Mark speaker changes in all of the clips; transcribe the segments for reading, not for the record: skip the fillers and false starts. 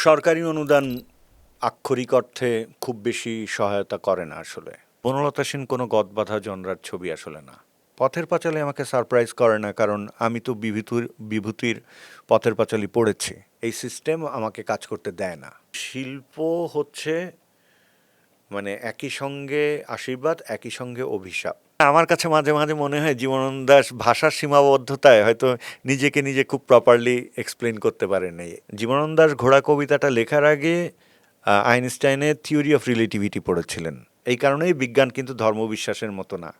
Speaker 1: সরকারি অনুদান আক্ষরিক অর্থে খুব বেশি সহায়তা করে না আসলে। বনলতা সেন কোনো গদবাঁধা জনরার ছবি আসলে না। পথের পাঁচালী আমাকে সারপ্রাইজ করে না, কারণ আমি তো বিভূতির পথের পাঁচালী পড়েছি। এই সিস্টেম আমাকে কাজ করতে দেয় না। শিল্প হচ্ছে মানে একই সঙ্গে আশীর্বাদ, একই সঙ্গে অভিশাপ। আমার কাছে মাঝে মাঝে মনে হয় জীবনানন্দ দাশ ভাষার সীমাবদ্ধতায় হয়তো নিজেকে নিজে খুব প্রপারলি এক্সপ্লেন করতে পারেন নাই। জীবনানন্দ দাশ ঘোড়া কবিতাটা লেখার আগে আইনস্টাইনের থিওরি অফ রিলেটিভিটি পড়েছিলেন। এই কারণেই বিজ্ঞান কিন্তু ধর্মবিশ্বাসের মতো না।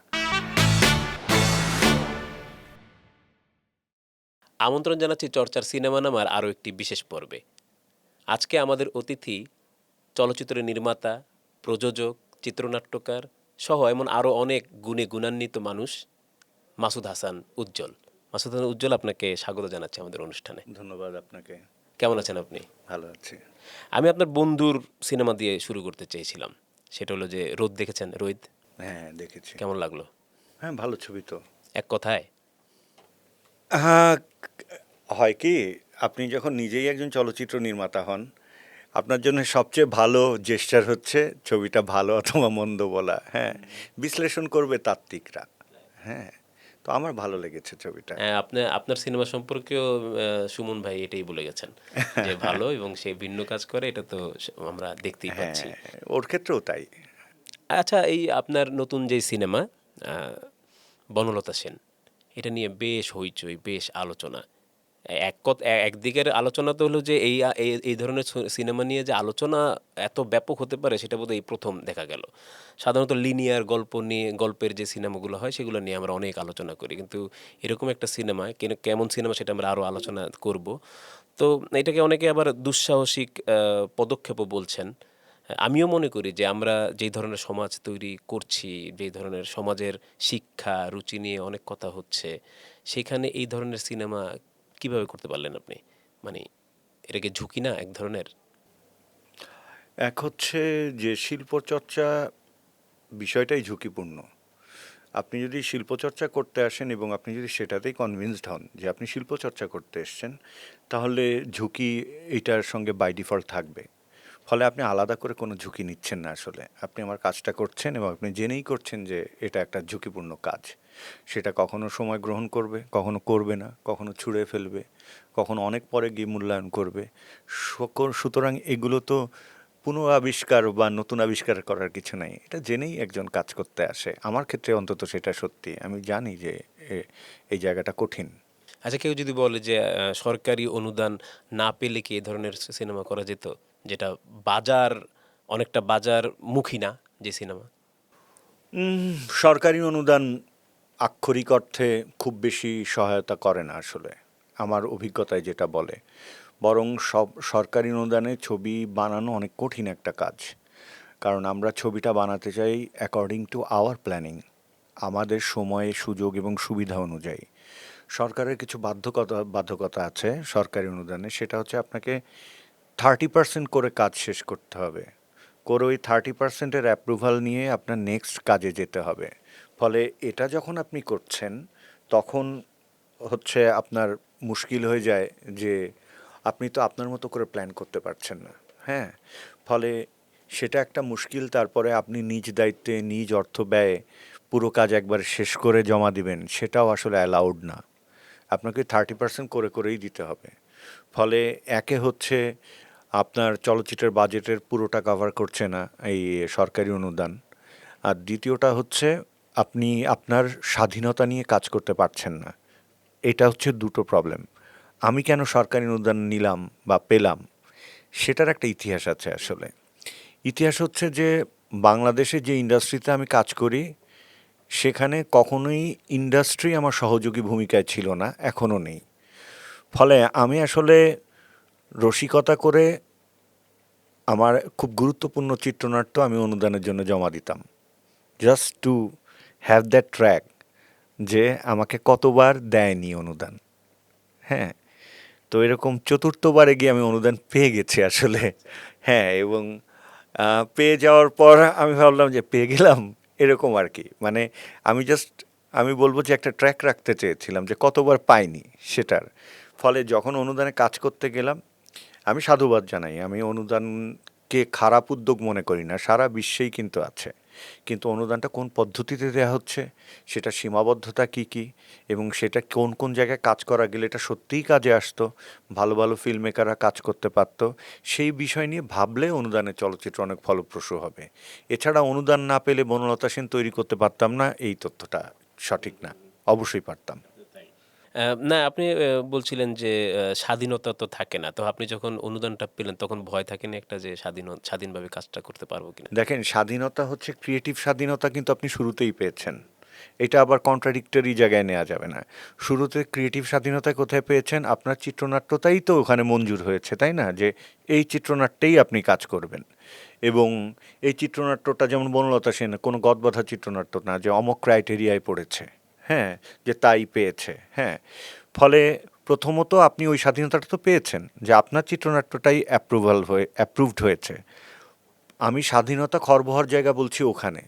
Speaker 2: আমন্ত্রণ জানাচ্ছি চর্চার সিনেমা নামার আরও একটি বিশেষ পর্বে। আজকে আমাদের অতিথি চলচ্চিত্রের নির্মাতা, প্রযোজক, চিত্রনাট্যকার সহ এমন আরও অনেক গুণে গুণান্বিত মানুষ, মাসুদ হাসান উজ্জ্বল। মাসুদ হাসান উজ্জ্বল, আপনাকে স্বাগত জানাচ্ছি আমাদের অনুষ্ঠানে।
Speaker 1: ধন্যবাদ আপনাকে।
Speaker 2: কেমন আছেন আপনি?
Speaker 1: ভালো আছি।
Speaker 2: আমি আপনার বন্ধুর সিনেমা দিয়ে শুরু করতে চেয়েছিলাম। সেটা হলো যে রোদ, দেখেছেন রোদ?
Speaker 1: হ্যাঁ, দেখেছি।
Speaker 2: কেমন লাগলো?
Speaker 1: হ্যাঁ, ভালো ছবি তো।
Speaker 2: এক কথায়
Speaker 1: হ্যাঁ, হয় কি, আপনি যখন নিজেই একজন চলচ্চিত্র নির্মাতা হন, আপনার জন্য সবচেয়ে ভালো জেস্চার হচ্ছে ছবিটা ভালো অথবা মন্দ বলা। হ্যাঁ, বিশ্লেষণ করবে তাত্ত্বিকরা। হ্যাঁ, তো আমার ভালো লেগেছে ছবিটা।
Speaker 2: আপনি আপনার সিনেমা সম্পর্কেও সুমন ভাই এটাই বলে গেছেন যে ভালো, এবং সে ভিন্ন কাজ করে, এটা তো আমরা দেখতেই
Speaker 1: হ্যাঁ,
Speaker 2: পাচ্ছি।
Speaker 1: ওর ক্ষেত্রেও তাই।
Speaker 2: আচ্ছা, এই আপনার নতুন যে সিনেমা বনলতা সেন, এটা নিয়ে বেশ হইচই, বেশ আলোচনা। একদিকের আলোচনা তো হলো যে এই ধরনের সিনেমা নিয়ে যে আলোচনা এত ব্যাপক হতে পারে সেটা বোধহয় এই প্রথম দেখা গেল। সাধারণত লিনিয়ার গল্প নিয়ে, গল্পের যে সিনেমাগুলো হয় সেগুলো নিয়ে আমরা অনেক আলোচনা করি, কিন্তু এরকম একটা সিনেমা কেমন সিনেমা সেটা আমরা আরও আলোচনা করব। তো এটাকে অনেকে আবার দুঃসাহসিক পদক্ষেপও বলছেন। আমিও মনে করি যে আমরা যেই ধরনের সমাজ তৈরি করছি, যেই ধরনের সমাজের শিক্ষা রুচি নিয়ে অনেক কথা হচ্ছে, সেখানে এই ধরনের সিনেমা কিভাবে করতে পারলেন আপনি? মানে এটা কি ঝুঁকি না এক ধরনের?
Speaker 1: এক হচ্ছে যে শিল্পচর্চা বিষয়টাই ঝুঁকিপূর্ণ। আপনি যদি শিল্পচর্চা করতে আসেন এবং আপনি যদি সেটাতেই কনভিন্সড হন যে আপনি শিল্পচর্চা করতে এসছেন, তাহলে ঝুঁকি এটার সঙ্গে বাই ডিফল্ট থাকবে। ফলে আপনি আলাদা করে কোনো ঝুঁকি নিচ্ছেন না আসলে। আপনি আমার কাজটা করছেন এবং আপনি জেনেই করছেন যে এটা একটা ঝুঁকিপূর্ণ কাজ। সেটা কখনো সময় গ্রহণ করবে, কখনো করবে না, কখনো ছুঁড়ে ফেলবে, কখনো অনেক পরে গিয়ে মূল্যায়ন করবে। সুতরাং এগুলো তো পুনঃআবিষ্কার বা নতুন আবিষ্কার করার কিছু নাই। এটা জেনেই একজন কাজ করতে আসে। আমার ক্ষেত্রে অন্তত সেটা সত্যি। আমি জানি যে এই জায়গাটা কঠিন।
Speaker 2: আচ্ছা, কেউ যদি বলে যে সরকারি অনুদান না পেলে কি এ ধরনের সিনেমা করা যেত, যেটা বাজার অনেকটা বাজারমুখী না যে সিনেমা?
Speaker 1: সরকারি অনুদান আক্ষরিক অর্থে খুব বেশি সহায়তা করে না আসলে, আমার অভিজ্ঞতায় যেটা বলে। বরং সব সরকারি অনুদানে ছবি বানানো অনেক কঠিন একটা কাজ। কারণ আমরা ছবিটা বানাতে চাই অ্যাকর্ডিং টু আওয়ার প্ল্যানিং, আমাদের সময়ে সুযোগ এবং সুবিধা অনুযায়ী। সরকারের কিছু বাধ্যকতা আছে সরকারি অনুদানে, সেটা হচ্ছে আপনাকে 30% করে কাজ শেষ করতে হবে, করে ওই 30%-এর অ্যাপ্রুভাল নিয়ে আপনার নেক্সট কাজে যেতে হবে। ফলে এটা যখন আপনি করছেন, তখন হচ্ছে আপনার মুশকিল হয়ে যায় যে আপনি তো আপনার মতো করে প্ল্যান করতে পারছেন না। হ্যাঁ, ফলে সেটা একটা মুশকিল। তারপরে আপনি নিজ দায়িত্বে নিজ অর্থ ব্যয়ে পুরো কাজ একবারে শেষ করে জমা দিবেন, সেটাও আসলে অ্যালাউড না। আপনাকে 30% করে করেই দিতে হবে। ফলে একে হচ্ছে আপনার চলচ্চিত্রের বাজেটের পুরোটা কভার করছে না এই সরকারি অনুদান। আর দ্বিতীয়টা হচ্ছে আপনি আপনার স্বাধীনতা নিয়ে কাজ করতে পারছেন না। এটা হচ্ছে দুটো প্রবলেম। আমি কেন সরকারি অনুদান নিলাম বা পেলাম, সেটার একটা ইতিহাস আছে আসলে। ইতিহাস হচ্ছে যে বাংলাদেশে যে ইন্ডাস্ট্রিতে আমি কাজ করি, সেখানে কখনোই ইন্ডাস্ট্রি আমার সহযোগী ভূমিকায় ছিল না, এখনও নেই। ফলে আমি আসলে রসিকতা করে আমার খুব গুরুত্বপূর্ণ চিত্রনাট্য আমি অনুদানের জন্য জমা দিতাম, just to have that track যে আমাকে কতবার দেয়নি অনুদান। হ্যাঁ, তো এরকম চতুর্থবারে গিয়ে আমি অনুদান পেয়ে গেছি আসলে। হ্যাঁ, এবং পেয়ে যাওয়ার পর আমি ভাবলাম যে পেয়ে গেলাম, এরকম আর কি। মানে আমি বলবো যে একটা ট্র্যাক রাখতে চেয়েছিলাম যে কতবার পাইনি সেটার। ফলে যখন অনুদানে কাজ করতে গেলাম, আমি সাধুবাদ জানাই। আমি অনুদানকে খারাপ উদ্যোগ মনে করি না। সারা বিশ্বেই কিন্তু আছে। কিন্তু অনুদানটা কোন পদ্ধতিতে দেয়া হচ্ছে, সেটার সীমাবদ্ধতা কী, কী এবং সেটা কোন, কোন জায়গায় কাজ করা গেলে এটা সত্যিই কাজে আসতো, ভালো, ভালো ফিল্ম মেকাররা কাজ করতে পারত, সেই বিষয় নিয়ে ভাবলে অনুদানের চলচ্চিত্র অনেক ফলপ্রসূ হবে। এছাড়া অনুদান না পেলে বনলতা সেন তৈরি করতে পারতাম না, এই তথ্যটা সঠিক না। অবশ্যই পারতাম।
Speaker 2: না আপনি বলছিলেন যে স্বাধীনতা তো থাকে না। তো আপনি যখন অনুদানটা পেলেন তখন ভয় থাকেনি একটা যে স্বাধীনভাবে কাজটা করতে পারবো কিনা?
Speaker 1: দেখেন, স্বাধীনতা হচ্ছে ক্রিয়েটিভ স্বাধীনতা, কিন্তু আপনি শুরুতেই পেয়েছেন। এটা আবার কন্ট্রাডিক্টরি জায়গায় নেওয়া যাবে না। শুরুতে ক্রিয়েটিভ স্বাধীনতা কোথায় পেয়েছেন? আপনার চিত্রনাট্যটাই তো ওখানে মঞ্জুর হয়েছে, তাই না? যে এই চিত্রনাট্যেই আপনি কাজ করবেন। এবং এই চিত্রনাট্যটা যেমন বনলতা সেন কোনো গদবাঁধা চিত্রনাট্য না যে অমক ক্রাইটেরিয়ায় পড়েছে, হ্যাঁ? যে তাই পেয়েছে, হ্যাঁ? ফলে প্রথমত আপনি ওই স্বাধীনতাটা তো পেয়েছেন যে আপনার চিত্রনাট্যটাই অ্যাপ্রুভড হয়েছে। আমি স্বাধীনতা খর্ব হওয়ার জায়গা বলছি ওখানে,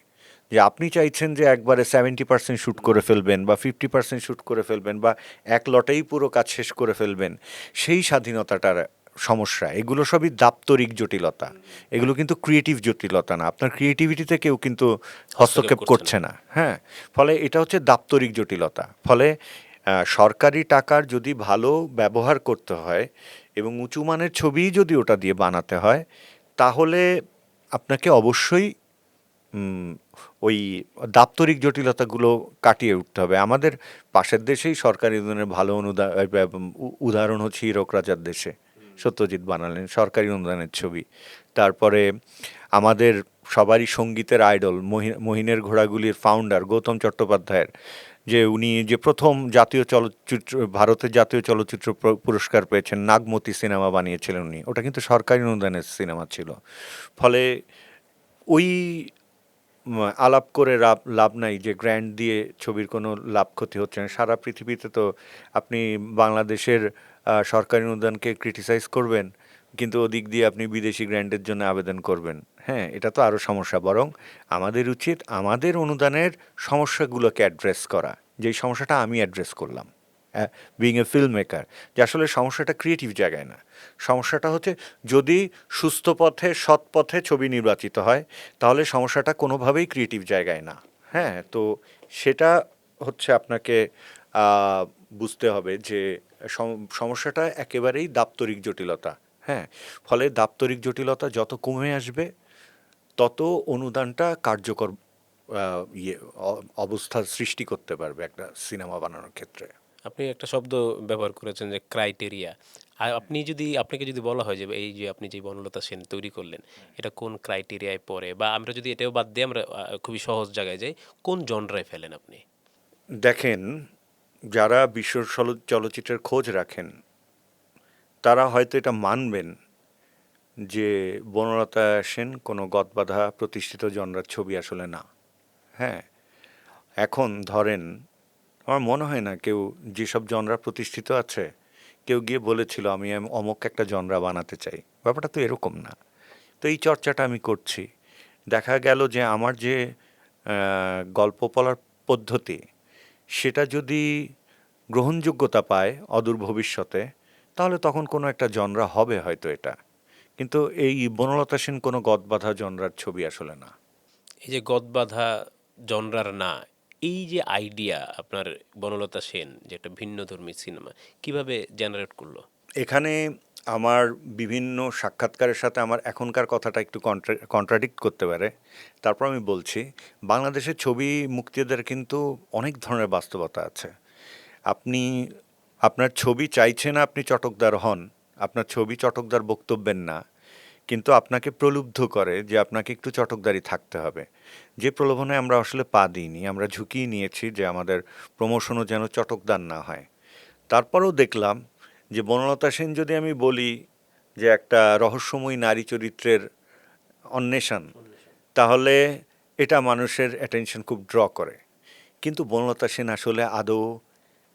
Speaker 1: যে আপনি চাইছেন যে একবারে 70% শ্যুট করে ফেলবেন বা 50% শ্যুট করে ফেলবেন বা এক লটেই পুরো কাজ শেষ করে ফেলবেন, সেই স্বাধীনতাটার সমস্যা। এগুলো সবই দাপ্তরিক জটিলতা, এগুলো কিন্তু ক্রিয়েটিভ জটিলতা না। আপনার ক্রিয়েটিভিটিতে কেউ কিন্তু
Speaker 2: হস্তক্ষেপ
Speaker 1: হস্তক্ষেপ
Speaker 2: করছে না।
Speaker 1: করছে না, হ্যাঁ? ফলে এটা হচ্ছে দাপ্তরিক জটিলতা। ফলে সরকারি টাকার যদি ভালো ব্যবহার করতে হয় এবং উঁচু মানের ছবিই যদি ওটা দিয়ে বানাতে হয়, তাহলে আপনাকে অবশ্যই উম, ওই দাপ্তরিক জটিলতাগুলো কাটিয়ে উঠতে হবে। আমাদের পাশের দেশেই সরকারি অনুদানের ভালো উদাহরণ হচ্ছে হীরক রাজার দেশে। সত্যজিৎ বানালেন সরকারি অনুদানের ছবি। তারপরে আমাদের সবারই সঙ্গীতের আইডল মহিনের ঘোড়াগুলির ফাউন্ডার গৌতম চট্টোপাধ্যায়ের, যে উনি যে প্রথম জাতীয় চলচ্চিত্র, ভারতের জাতীয় চলচ্চিত্র পুরস্কার পেয়েছেন, নাগমতি সিনেমা বানিয়েছিলেন উনি। ওটা কিন্তু সরকারি অনুদানের সিনেমা ছিল। ফলে ওই আলাপ করে লাভ লাভ নাই যে গ্র্যান্ট দিয়ে ছবির কোনো লাভ ক্ষতি হচ্ছে না। সারা পৃথিবীতে তো আপনি বাংলাদেশের সরকারি অনুদানকে ক্রিটিসাইজ করবেন, কিন্তু ওদিক দিয়ে আপনি বিদেশি গ্র্যান্টের জন্য আবেদন করবেন। হ্যাঁ, এটা তো আরও সমস্যা। বরং আমাদের উচিত আমাদের অনুদানের সমস্যাগুলোকে অ্যাড্রেস করা, যেই সমস্যাটা আমি অ্যাড্রেস করলাম বিইং এ ফিল্ম মেকার, যে আসলে সমস্যাটা ক্রিয়েটিভ জায়গায় না। সমস্যাটা হচ্ছে যদি সুস্থ পথে সৎ পথে ছবি নির্বাচিত হয়, তাহলে সমস্যাটা কোনোভাবেই ক্রিয়েটিভ জায়গায় না। হ্যাঁ, তো সেটা হচ্ছে আপনাকে আহ, বুঝতে হবে যে সমস্যাটা একেবারেই দাপ্তরিক জটিলতা। হ্যাঁ, ফলে দাপ্তরিক জটিলতা যত কমে আসবে, তত অনুদানটা কার্যকর অবস্থার সৃষ্টি করতে পারবে একটা সিনেমা বানানোর ক্ষেত্রে।
Speaker 2: আপনি একটা শব্দ ব্যবহার করেছেন যে ক্রাইটেরিয়া। আর আপনাকে যদি বলা হয় যে এই যে আপনি যে বনলতা সেন তৈরি করলেন, এটা কোন ক্রাইটেরিয়ায় পড়ে? বা আমরা যদি এটাও বাদ দিয়ে আমরা খুবই সহজ জায়গায় যাই, কোন জনরায় ফেলেন আপনি?
Speaker 1: দেখেন, যারা বিশ্ব চলচ্চিত্রের খোঁজ রাখেন, তারা হয়তো এটা মানবেন যে বনলতা সেন কোনো গদবাঁধা প্রতিষ্ঠিত জনরার ছবি আসলে না। হ্যাঁ, এখন ধরেন, আমার মনে হয় না কেউ, যেসব জনরা প্রতিষ্ঠিত আছে, কেউ গিয়ে বলেছিল আমি অমুক একটা জনরা বানাতে চাই। ব্যাপারটা তো এরকম না। তো এই চর্চাটা আমি করছি। দেখা গেল যে আমার যে গল্প বলার পদ্ধতি, সেটা যদি গ্রহণযোগ্যতা পায় অদূর ভবিষ্যতে, তাহলে তখন কোনো একটা জনরা হবে হয়তো এটা। কিন্তু এই বনলতা সেন কোনো গদবাঁধা জনরার ছবি আসলে না।
Speaker 2: এই যে গদবাঁধা জনরার না, এই যে আইডিয়া আপনার বনলতা সেন যে একটা ভিন্নধর্মী সিনেমা কিভাবে জেনারেট করলো?
Speaker 1: এখানে আমার বিভিন্ন সাক্ষাৎকারের সাথে আমার এখনকার কথাটা একটু কন্ট্রাডিক্ট করতে পারে। তারপর আমি বলছি, বাংলাদেশের ছবি মুক্তিদের কিন্তু অনেক ধরনের বাস্তবতা আছে। আপনি আপনার ছবি চাইছে না আপনি চটকদার হন, আপনার ছবি চটকদার বক্তব্যের না, কিন্তু আপনাকে প্রলুব্ধ করে যে আপনাকে একটু চটকদারি থাকতে হবে। যে প্রলোভনে আমরা আসলে পা দিইনি, আমরা ঝুঁকিয়ে নিয়েছি যে আমাদের প্রমোশনও যেন চটকদার না হয়। তারপরেও দেখলাম যে বনলতা সেন যদি আমি বলি যে একটা রহস্যময়ী নারী চরিত্রের অন্বেষণ, তাহলে এটা মানুষের অ্যাটেনশন খুব ড্র করে। কিন্তু বনলতা সেন আসলে আদৌ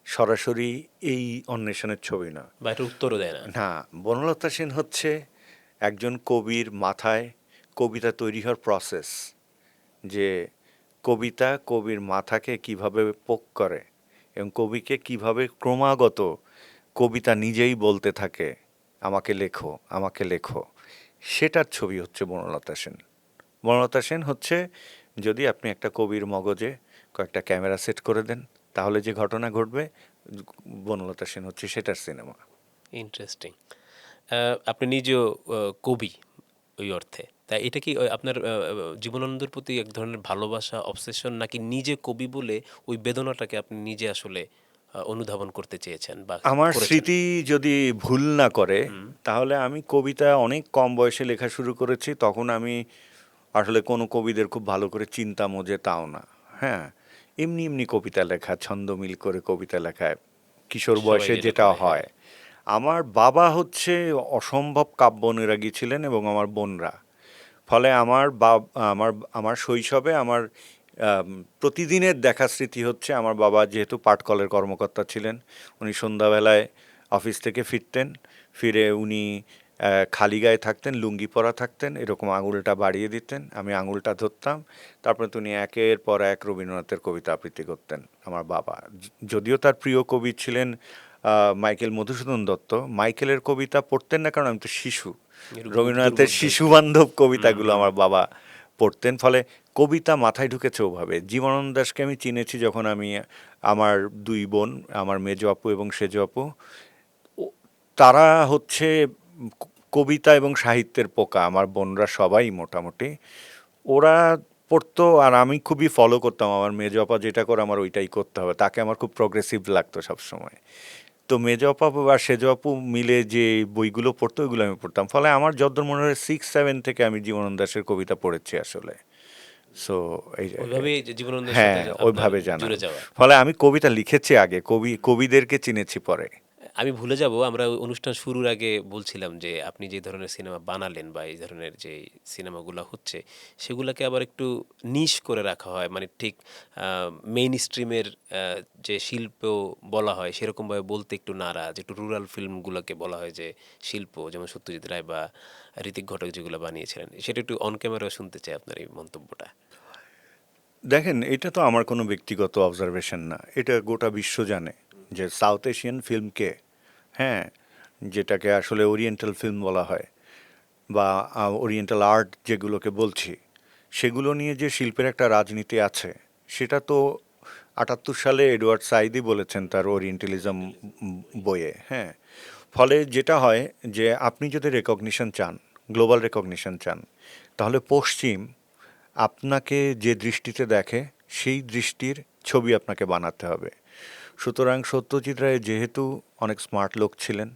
Speaker 1: সরাসরি এই অন্বেষণের ছবি না।
Speaker 2: বা এটা উত্তরও দেয় না।
Speaker 1: না, বনলতা সেন হচ্ছে একজন কবির মাথায় কবিতা তৈরি হওয়ার প্রসেস, যে কবির মাথাকে কিভাবে পোক করে এবং কবিকে কিভাবে ক্রমাগত কবিতা নিজেই বলতে থাকে, আমাকে লেখো, আমাকে লেখো, সেটার ছবি হচ্ছে বনলতা সেন। বনলতা সেন হচ্ছে, যদি আপনি একটা কবির মগজে কয়েকটা ক্যামেরা সেট করে দেন, তাহলে যে ঘটনা ঘটবে, বনলতা সেন হচ্ছে সেটার সিনেমা।
Speaker 2: ইন্টারেস্টিং। আপনি নিজেও কবি ওই অর্থে, তাই এটা কি আপনার জীবনানন্দের প্রতি এক ধরনের ভালোবাসা, অবসেশন, নাকি নিজে কবি বলে ওই বেদনাটাকে আপনি নিজে আসলে অনুধাবন করতে চেয়েছেন বা
Speaker 1: আমার
Speaker 2: করেছেন?
Speaker 1: স্মৃতি যদি ভুল না করে,
Speaker 2: হুম।
Speaker 1: তাহলে আমি কবিতা অনেক কম বয়সে লেখা শুরু করেছি। তখন আমি আসলে কোনো কবিদের খুব ভালো করে চিনতামও যে তাও না। হ্যাঁ, এমনি এমনি কবিতা লেখা, ছন্দ মিল করে কবিতা লেখা, কিশোর
Speaker 2: সবাই
Speaker 1: বয়সে
Speaker 2: যেটা
Speaker 1: যেটা
Speaker 2: করে, হ্যাঁ।
Speaker 1: হয়। আমার বাবা হচ্ছে অসম্ভব কাব্য অনুরাগী ছিলেন, এবং আমার বোনরা। ফলে আমার আমার শৈশবে আমার আম, প্রতিদিনের দেখা স্মৃতি হচ্ছে, আমার বাবা যেহেতু পাটকলের কর্মকর্তা ছিলেন, উনি সন্ধ্যাবেলায় অফিস থেকে ফিরতেন, ফিরে উনি খালি গায়ে থাকতেন, লুঙ্গি পরা থাকতেন, এরকম আঙুলটা বাড়িয়ে দিতেন, আমি আঙুলটা ধরতাম, তারপরে তিনি একের পর এক রবীন্দ্রনাথের কবিতা আবৃত্তি করতেন আমার বাবা। যদিও তার প্রিয় কবি ছিলেন মাইকেল মধুসূদন দত্ত, মাইকেলের কবিতা পড়তেন না, কারণ আমি তো শিশু। রবীন্দ্রনাথের
Speaker 2: দুর্বোধ্য একটু।
Speaker 1: শিশুবান্ধব
Speaker 2: হুম,
Speaker 1: কবিতাগুলো
Speaker 2: হুম।
Speaker 1: আমার বাবা পড়তেন। ফলে কবিতা মাথায় ঢুকেছে ওভাবে। জীবনানন্দ দাশকে আমি চিনেছি যখন আমি, আমার দুই বোন, আমার মেজো আপু এবং সেজো আপু, তারা হচ্ছে কবিতা এবং সাহিত্যের পোকা। আমার বোনরা সবাই মোটামুটি, ওরা পড়তো, আর আমি খুবই ফলো করতাম। আমার মেজো আপা যেটা করে আমার ওইটাই করতে হবে, তাকে আমার খুব প্রগ্রেসিভ লাগতো সবসময়। তো মেজো আপা আর সেজো আপু মিলে যে বইগুলো পড়তো, ওইগুলো আমি পড়তাম। ফলে আমার যতদূর মনে হয় 6-7 থেকে আমি জীবনানন্দ দাশের কবিতা পড়েছি আসলে। সো এই,
Speaker 2: ওইভাবেই যে জীবনানন্দের সাথে
Speaker 1: হ্যাঁ,
Speaker 2: আপনার
Speaker 1: ওইভাবে জানা।
Speaker 2: জুড়ে যাওয়া।
Speaker 1: ফলে আমি কবিতা লিখেছি আগে, কবিদেরকে চিনেছি পরে।
Speaker 2: আমি ভুলে যাব, আমরা ওই অনুষ্ঠান শুরুর আগে বলছিলাম যে আপনি যে ধরনের সিনেমা বানালেন বা এই ধরনের যে সিনেমাগুলো হচ্ছে সেগুলোকে আবার একটু নিশ করে রাখা হয়, মানে ঠিক মেইন স্ট্রিমের যে শিল্প বলা হয় সেরকমভাবে বলতে একটু নারাজ, একটু রুরাল ফিল্মগুলোকে বলা হয় যে শিল্প, যেমন সত্যজিৎ রায় বা ঋতিক ঘটক যেগুলো বানিয়েছিলেন। সেটা একটু অন ক্যামেরাও শুনতে চাই আপনার এই মন্তব্যটা।
Speaker 1: দেখেন, এটা তো আমার কোনো ব্যক্তিগত অবজারভেশন না, এটা গোটা বিশ্ব জানে যে সাউথ এশিয়ান ফিল্মকে, হ্যাঁ, যেটাকে আসলে ওরিয়েন্টাল ফিল্ম বলা হয়, বা ওরিয়েন্টাল আর্ট যেগুলোকে বলছি, সেগুলো নিয়ে যে শিল্পের একটা রাজনীতি আছে, সেটা তো 78 সালে এডওয়ার্ড সাইদি বলেছেন তার ওরিয়েন্টালিজম বইয়ে। হ্যাঁ, ফলে যেটা হয় যে আপনি যদি রেকগনিশন চান, গ্লোবাল রেকগনিশন চান, তাহলে পশ্চিম আপনাকে যে দৃষ্টিতে দেখে, সেই দৃষ্টির ছবি আপনাকে বানাতে হবে। সুতরাং সত্যজিৎ রায় যেহেতু অনেক স্মার্ট লোক ছিলেন,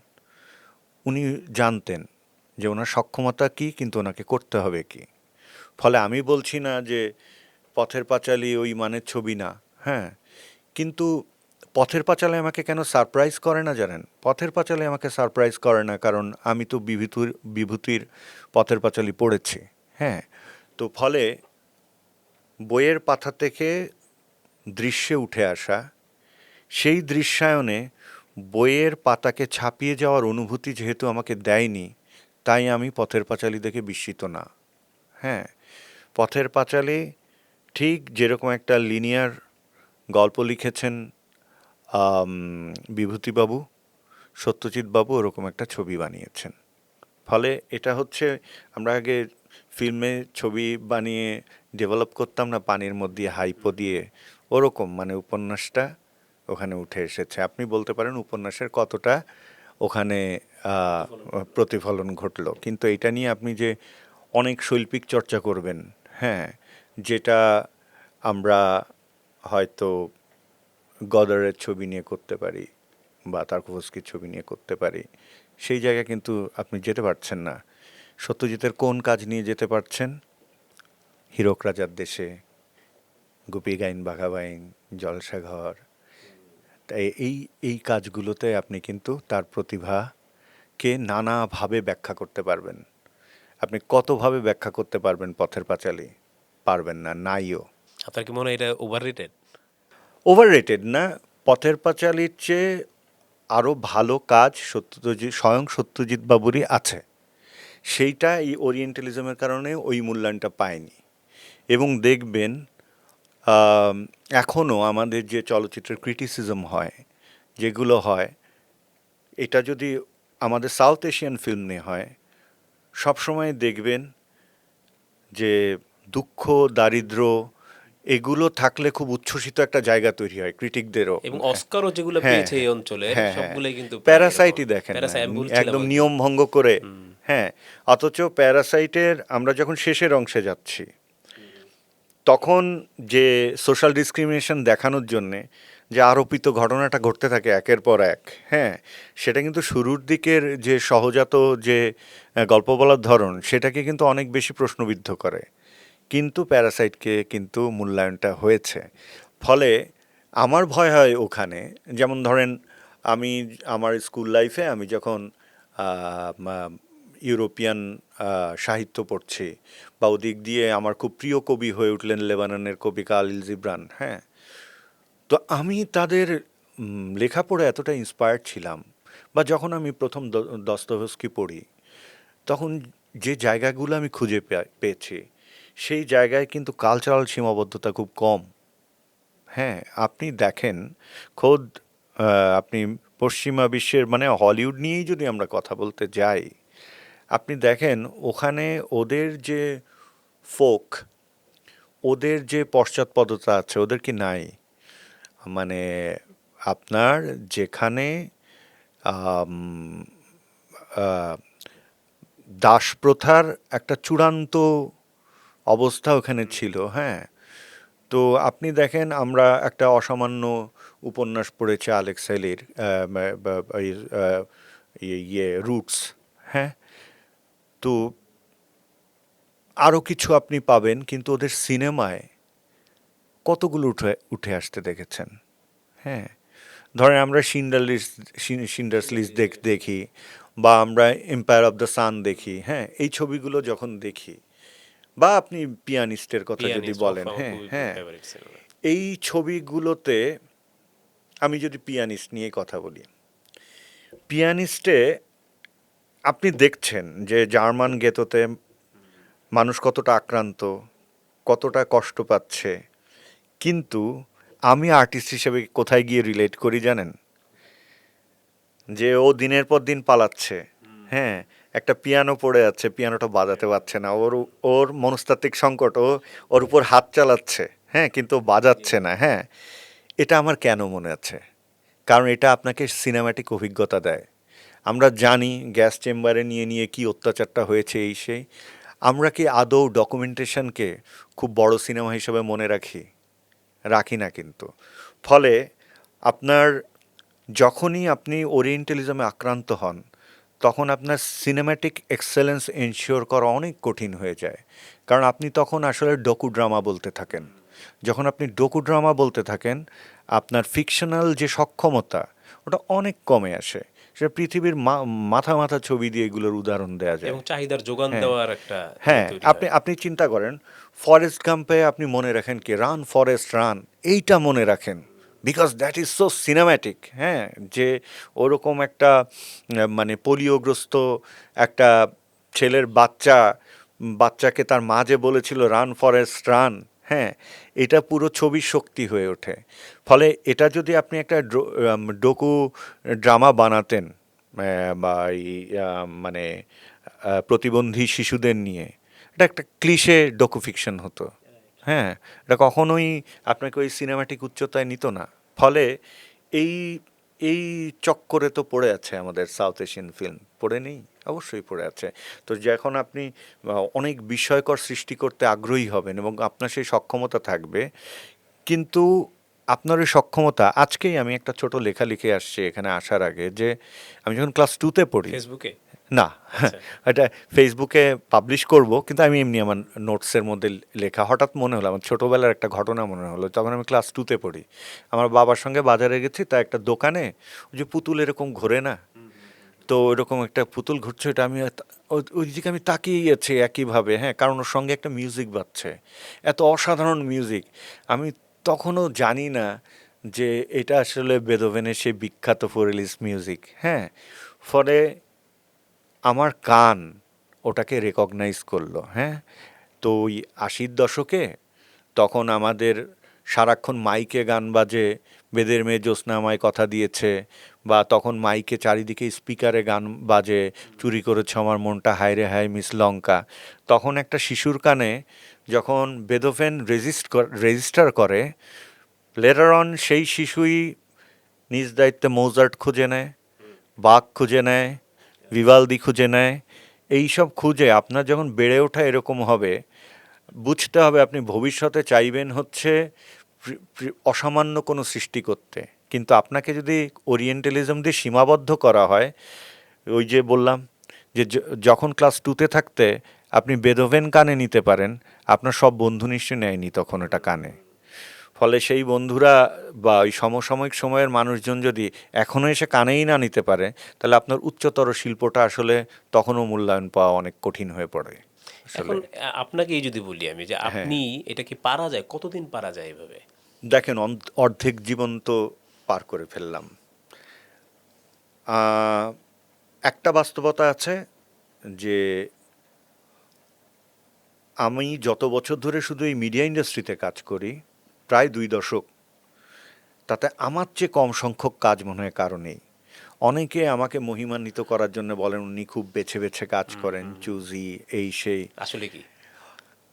Speaker 1: উনি জানতেন যে ওনার সক্ষমতা কী, কিন্তু ওনাকে করতে হবে কি। ফলে আমি বলছি না যে পথের পাঁচালী ওই মানের ছবি না, হ্যাঁ, কিন্তু পথের পাঁচালী আমাকে কেন সারপ্রাইজ করে না জানেন? পথের পাঁচালী আমাকে সারপ্রাইজ করে না কারণ আমি তো বিভূতির পথের পাঁচালী পড়েছি। হ্যাঁ, তো ফলে বইয়ের পাতা থেকে দৃশ্যে উঠে আসা, সেই দৃশ্যায়নে বইয়ের পাতাকে ছাপিয়ে যাওয়ার অনুভূতি যেহেতু আমাকে দেয়নি, তাই আমি পথের পাঁচালী দেখে বিস্মিত না। হ্যাঁ, পথের পাঁচালী ঠিক যেরকম একটা লিনিয়ার গল্প লিখেছেন বিভূতিবাবু, সত্যজিৎবাবু ওরকম একটা ছবি বানিয়েছেন। ফলে এটা হচ্ছে, আমরা আগে ফিল্মে ছবি বানিয়ে ডেভেলপ করতাম না পানির মধ্যে হাইপো দিয়ে, ওরকম মানে উপন্যাসটা ওখানে উঠে এসেছে। আপনি বলতে পারেন উপন্যাসের কতটা ওখানে আহ, প্রতিফলন ঘটলো, কিন্তু এটা নিয়ে আপনি যে অনেক শৈল্পিক চর্চা করবেন, হ্যাঁ, যেটা আমরা হয়তো গদারের ছবি নিয়ে করতে পারি বা তারকোভস্কির ছবি নিয়ে করতে পারি, সেই জায়গায় কিন্তু আপনি যেতে পারছেন না। সত্যজিতের কোন কাজ নিয়ে যেতে পারছেন? হীরক রাজার দেশে, গুপি গাইন বাঘা বাইন, জলসাঘর। তাই এই এই কাজগুলোতে আপনি কিন্তু তার প্রতিভাকে নানাভাবে ব্যাখ্যা করতে পারবেন। আপনি কতভাবে ব্যাখ্যা করতে পারবেন পথের পাঁচালী? পারবেন না, নাইও।
Speaker 2: আপনার কি মনে হয় এটা ওভার রেটেড?
Speaker 1: ওভার রেটেড না, পথের পাঁচালীর চেয়ে আরও ভালো কাজ স্বয়ং সত্যজিৎ বাবুরই আছে। সেইটা এই ওরিয়েন্টালিজমের কারণে ওই মূল্যায়নটা পায়নি। এবং দেখবেন আম, এখনও আমাদের যে চলচ্চিত্রের ক্রিটিসিজম হয়, যেগুলো হয়, এটা যদি আমাদের সাউথ এশিয়ান ফিল্ম নিয়ে হয়, সবসময় দেখবেন যে দুঃখ, দারিদ্র্য এগুলো থাকলে খুব উচ্ছ্বসিত একটা জায়গা তৈরি হয় ক্রিটিকদেরও।
Speaker 2: এবং অস্কারও যেগুলো
Speaker 1: হ্যাঁ
Speaker 2: পেয়েছে এই অঞ্চলের
Speaker 1: হ্যাঁ হ্যাঁ,
Speaker 2: সবগুলোই কিন্তু প্রায় এরকম।
Speaker 1: প্যারাসাইটই দেখেন না,
Speaker 2: প্যারাসাইট আমি বলছিলাম
Speaker 1: একদম
Speaker 2: ওই যে।
Speaker 1: নিয়ম ভঙ্গ করে। হ্যাঁ, অথচ প্যারাসাইটের আমরা যখন শেষের অংশে যাচ্ছি, তখন যে সোশ্যাল ডিসক্রিমিনেশন দেখানোর জন্যে যে আরোপিত ঘটনাটা ঘটতে থাকে একের পর এক, হ্যাঁ, সেটা কিন্তু শুরুর দিকের যে সহজাত যে গল্প বলার ধরন, সেটাকে কিন্তু অনেক বেশি প্রশ্নবিদ্ধ করে। কিন্তু প্যারাসাইটকে কিন্তু মূল্যায়নটা হয়েছে। ফলে আমার ভয় হয় ওখানে, যেমন ধরেন আমি আমার স্কুল লাইফে আমি যখন ইউরোপিয়ান সাহিত্য পড়ছি, বা ওদিক দিয়ে আমার খুব প্রিয় কবি হয়ে উঠলেন লেবাননের কবি খালিল জিব্রান, হ্যাঁ, তো আমি তাদের লেখা পড়ে এতটা ইন্সপায়ার্ড ছিলাম, বা যখন আমি প্রথম দস্তয়েভস্কি পড়ি, তখন যে জায়গাগুলো আমি খুঁজে পেয়েছি, সেই জায়গায় কিন্তু কালচারাল সীমাবদ্ধতা খুব কম। হ্যাঁ, আপনি দেখেন খোদ আপনি পশ্চিমা বিশ্বের মানে হলিউড নিয়েই যদি আমরা কথা বলতে যাই, আপনি দেখেন ওখানে ওদের যে ফোক, ওদের যে পশ্চাৎপদতা আছে, ওদের কি নাই? মানে আপনার যেখানে আম, আহ, দাসপ্রথার একটা চূড়ান্ত অবস্থা ওখানে ছিল, হ্যাঁ, তো আপনি দেখেন আমরা একটা অসামান্য উপন্যাস পড়েছি আলেক্স হেলির, রুটস, হ্যাঁ, তো আরও কিছু আপনি পাবেন, কিন্তু ওদের সিনেমায় কতগুলো উঠে উঠে আসতে দেখেছেন? হ্যাঁ, ধরেন আমরা শিন্ডার্স লিস্ট দেখি, বা আমরা এম্পায়ার অফ দ্য সান দেখি, হ্যাঁ, এই ছবিগুলো যখন দেখি, বা আপনি পিয়ানিস্টের কথা যদি
Speaker 2: পিয়ানিস্ট
Speaker 1: বলেন,
Speaker 2: আমার
Speaker 1: হ্যাঁ
Speaker 2: খুবই
Speaker 1: হ্যাঁ,
Speaker 2: ফেভারিট সিনেমা।
Speaker 1: এই ছবিগুলোতে আমি যদি পিয়ানিস্ট নিয়ে কথা বলি, পিয়ানিস্টে আপনি দেখছেন যে জার্মান গেতোতে মানুষ কতটা আক্রান্ত, কতটা কষ্ট পাচ্ছে, কিন্তু আমি আর্টিস্ট হিসেবে কোথায় গিয়ে রিলেট করি জানেন? যে ও দিনের পর দিন পালাচ্ছে, হ্যাঁ, একটা পিয়ানো পড়ে আছে, পিয়ানোটা বাজাতে পারছে না, ওর ওর মনস্তাত্ত্বিক সংকট, ওর উপর হাত চালাচ্ছে, হ্যাঁ, কিন্তু বাজাচ্ছে না, হ্যাঁ, এটা আমার কেন মনে আছে? কারণ এটা আপনাকে সিনেম্যাটিক অভিজ্ঞতা দেয়। আমরা জানি গ্যাস চেম্বারে নিয়ে নিয়ে কি অত্যাচারটা হয়েছে, এই সেই। আমরা কি আদৌ ডকুমেন্টেশনকে খুব বড় সিনেমা হিসেবে মনে রাখি? রাখি না কিন্তু। ফলে আপনার যখনই আপনি ওরিয়েন্টালিজমে আক্রান্ত হন, তখন আপনার সিনেম্যাটিক এক্সেলেন্স এনশিওর করা অনেক কঠিন হয়ে যায়। কারণ আপনি তখন আসলে ডকু ড্রামা বলতে থাকেন। যখন আপনি ডকু ড্রামা বলতে থাকেন, আপনার ফিকশনাল যে সক্ষমতা, ওটা অনেক কমে আসে। সেটা পৃথিবীর মাথা মাথা ছবি দিয়ে এগুলোর উদাহরণ দেওয়া
Speaker 2: এবং
Speaker 1: যায়।
Speaker 2: চাহিদার যোগান
Speaker 1: হ্যাঁ
Speaker 2: দেওয়ার একটা
Speaker 1: হ্যাঁ,
Speaker 2: তৈরি
Speaker 1: আপনি
Speaker 2: হয়।
Speaker 1: আপনি চিন্তা করেন, ফরেস্ট গাম্পে আপনি মনে রাখেন কি, রান ফরেস্ট রান, এইটা মনে রাখেন, because that is so cinematic. হ্যাঁ, যে ওরকম একটা মানে পোলিওগ্রস্ত একটা ছেলের বাচ্চাকে তার মা যে বলেছিল রান ফরেস্ট রান, হ্যাঁ, এটা পুরো ছবির শক্তি হয়ে ওঠে। ফলে এটা যদি আপনি একটা ডকু ড্রামা বানাতেন, বা এই মানে প্রতিবন্ধী শিশুদের নিয়ে, এটা একটা ক্লিশে ডকুফিকশন হতো। হ্যাঁ, এটা কখনোই আপনাকে ওই সিনেমাটিক উচ্চতায় নিত না। ফলে এই এই চক্করে তো পড়ে আছে আমাদের সাউথ এশিয়ান ফিল্ম, পড়ে নেই? অবশ্যই পড়ে আছে। তো যখন আপনি অনেক বিস্ময়কর সৃষ্টি করতে আগ্রহী হবেন এবং আপনার সেই সক্ষমতা থাকবে, কিন্তু আপনার ওই সক্ষমতা, আজকেই আমি একটা ছোট লেখা লিখে আসছি এখানে আসার আগে, যে আমি যখন ক্লাস 2-তে পড়ি,
Speaker 2: ফেসবুকে।
Speaker 1: না,
Speaker 2: আচ্ছা।
Speaker 1: এটা ফেসবুকে পাবলিশ করব, কিন্তু আমি এমনি আমার নোটসের মধ্যে লেখা, হঠাৎ মনে হলো, আমার ছোটোবেলার একটা ঘটনা মনে হলো। তখন আমি ক্লাস 2-তে পড়ি, আমার বাবার সঙ্গে বাজারে গেছি, তা একটা দোকানে ওই যে পুতুল এরকম ঘোরে না, তো ওইরকম একটা পুতুল ঘুরছে, এটা আমি ওই দিকে আমি তাকিয়েই আছি একইভাবে, হ্যাঁ, কারণ ওর সঙ্গে একটা মিউজিক বাজছে, এত অসাধারণ মিউজিক। আমি তখনও জানি না যে এটা আসলে বেথোভেনের সেই বিখ্যাত ফোরেলিস মিউজিক, হ্যাঁ। ফলে আমার কান ওটাকে রেকগনাইজ করলো, হ্যাঁ। তো ওই 80-র দশকে তখন আমাদের সারাক্ষণ মাইকে গান বাজে, বেদের মেয়ে জ্যোৎস্না আমায় কথা দিয়েছে, বা তখন মাইকে চারিদিকে স্পিকারে গান বাজে, চুরি করেছে আমার মনটা হায় রে হায় মিস লঙ্কা, তখন একটা শিশুর কানে যখন বেথোভেন রেজিস্টার করে, লেটার অন সেই শিশুই নিজ দায়িত্বে মোজার্ট খুঁজে নেয়, বাক খুঁজে নেয়, ভিভালদি খুঁজে নেয়। এইসব খুঁজে আপনার যখন বেড়ে ওঠা এরকম হবে, বুঝতে হবে আপনি ভবিষ্যতে চাইবেন হচ্ছে অসামান্য কোনো সৃষ্টি করতে, কিন্তু আপনাকে যদি ওরিয়েন্টালিজম দিয়ে সীমাবদ্ধ করা হয়, ওই যে বললাম যে যখন ক্লাস টুতে থাকতে আপনি বেথোভেন কানে নিতে পারেন, আপনার সব বন্ধু নিশ্চয়ই নেয়নি তখন এটা কানে। ফলে সেই বন্ধুরা বা ওই সমসাময়িক সময়ের মানুষজন যদি এখনও এসে কানেই না নিতে পারে, তাহলে আপনার উচ্চতর শিল্পটা আসলে তখনও মূল্যায়ন পাওয়া অনেক কঠিন হয়ে পড়ে আসলে।
Speaker 2: এখন আপনাকেই যদি বলি আমি যে
Speaker 1: হ্যাঁ,
Speaker 2: আপনি এটা কি পারা যায়, কতদিন পারা যায় এভাবে?
Speaker 1: দেখেন অর্ধেক জীবন তো পার করে ফেললাম। আহ, একটা বাস্তবতা আছে যে আমি যত বছর ধরে শুধু এই মিডিয়া ইন্ডাস্ট্রিতে কাজ করি, প্রায় 2 দশক, তাতে আমার চেয়ে কম সংখ্যক কাজ মনে হয় কারো নেই। অনেকে আমাকে মহিমান্বিত করার জন্য বলেন উনি খুব বেছে বেছে কাজ করেন, চুজি, এই সেই।
Speaker 2: আসলে কি?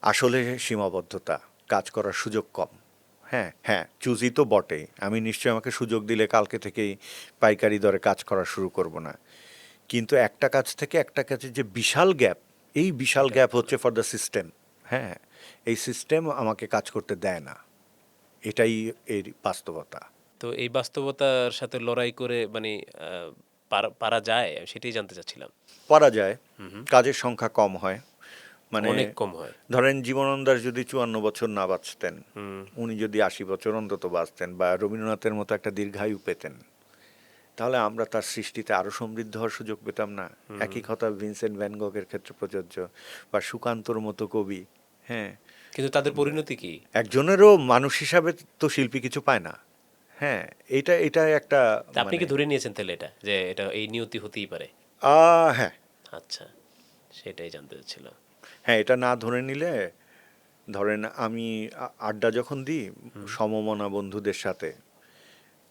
Speaker 1: আসলে সীমাবদ্ধতা, কাজ করার সুযোগ কম। হ্যাঁ হ্যাঁ, চুজি তো বটেই, আমি নিশ্চয়ই আমাকে সুযোগ দিলে কালকে থেকেই পাইকারি দরে কাজ করা শুরু করব না, কিন্তু একটা কাজ থেকে একটা কাজের যে বিশাল গ্যাপ, এই বিশাল
Speaker 2: এটা
Speaker 1: গ্যাপ
Speaker 2: তো না।
Speaker 1: হচ্ছে ফর দ্য সিস্টেম। হ্যাঁ, এই সিস্টেম আমাকে কাজ করতে দেয় না, এটাই এর বাস্তবতা।
Speaker 2: তো এই বাস্তবতার সাথে লড়াই করে মানে পারা যায়, সেটাই জানতে চাচ্ছিলাম।
Speaker 1: পারা যায়,
Speaker 2: হুম হুম।
Speaker 1: কাজের সংখ্যা কম হয়। মানে
Speaker 2: অনেক কম হয়।
Speaker 1: ধরেন জীবনানন্দ দাশ যদি 54 বছর না বাঁচতেন,
Speaker 2: হুম।
Speaker 1: উনি যদি 80 বছর অন্তত বাঁচতেন, বা রবীন্দ্রনাথের মতো একটা দীর্ঘায়ু পেতেন, তাহলে আমরা তার সৃষ্টিতে আরো সমৃদ্ধ হওয়ার সুযোগ পেতাম না? একই কথা ভিনসেন্ট ভ্যান গগের ক্ষেত্রে প্রযোজ্য, বা সুকান্তর মতো কবি। হ্যাঁ,
Speaker 2: কিন্তু তাদের পরিণতি কি?
Speaker 1: একজনেরও মানুষ হিসাবে তো শিল্পী কিছু পায় না। হ্যাঁ, এটা এটা একটা
Speaker 2: তা আপনি
Speaker 1: মানে
Speaker 2: কি ধরে নিয়েছেন তাহলে এটা যে এটা এই নিয়তি হতেই পারে?
Speaker 1: হ্যাঁ
Speaker 2: আচ্ছা, সেটাই জানতে চাচ্ছিলাম।
Speaker 1: হ্যাঁ, এটা না ধরে নিলে, ধরেন আমি আড্ডা যখন দিই সমমনা বন্ধুদের সাথে,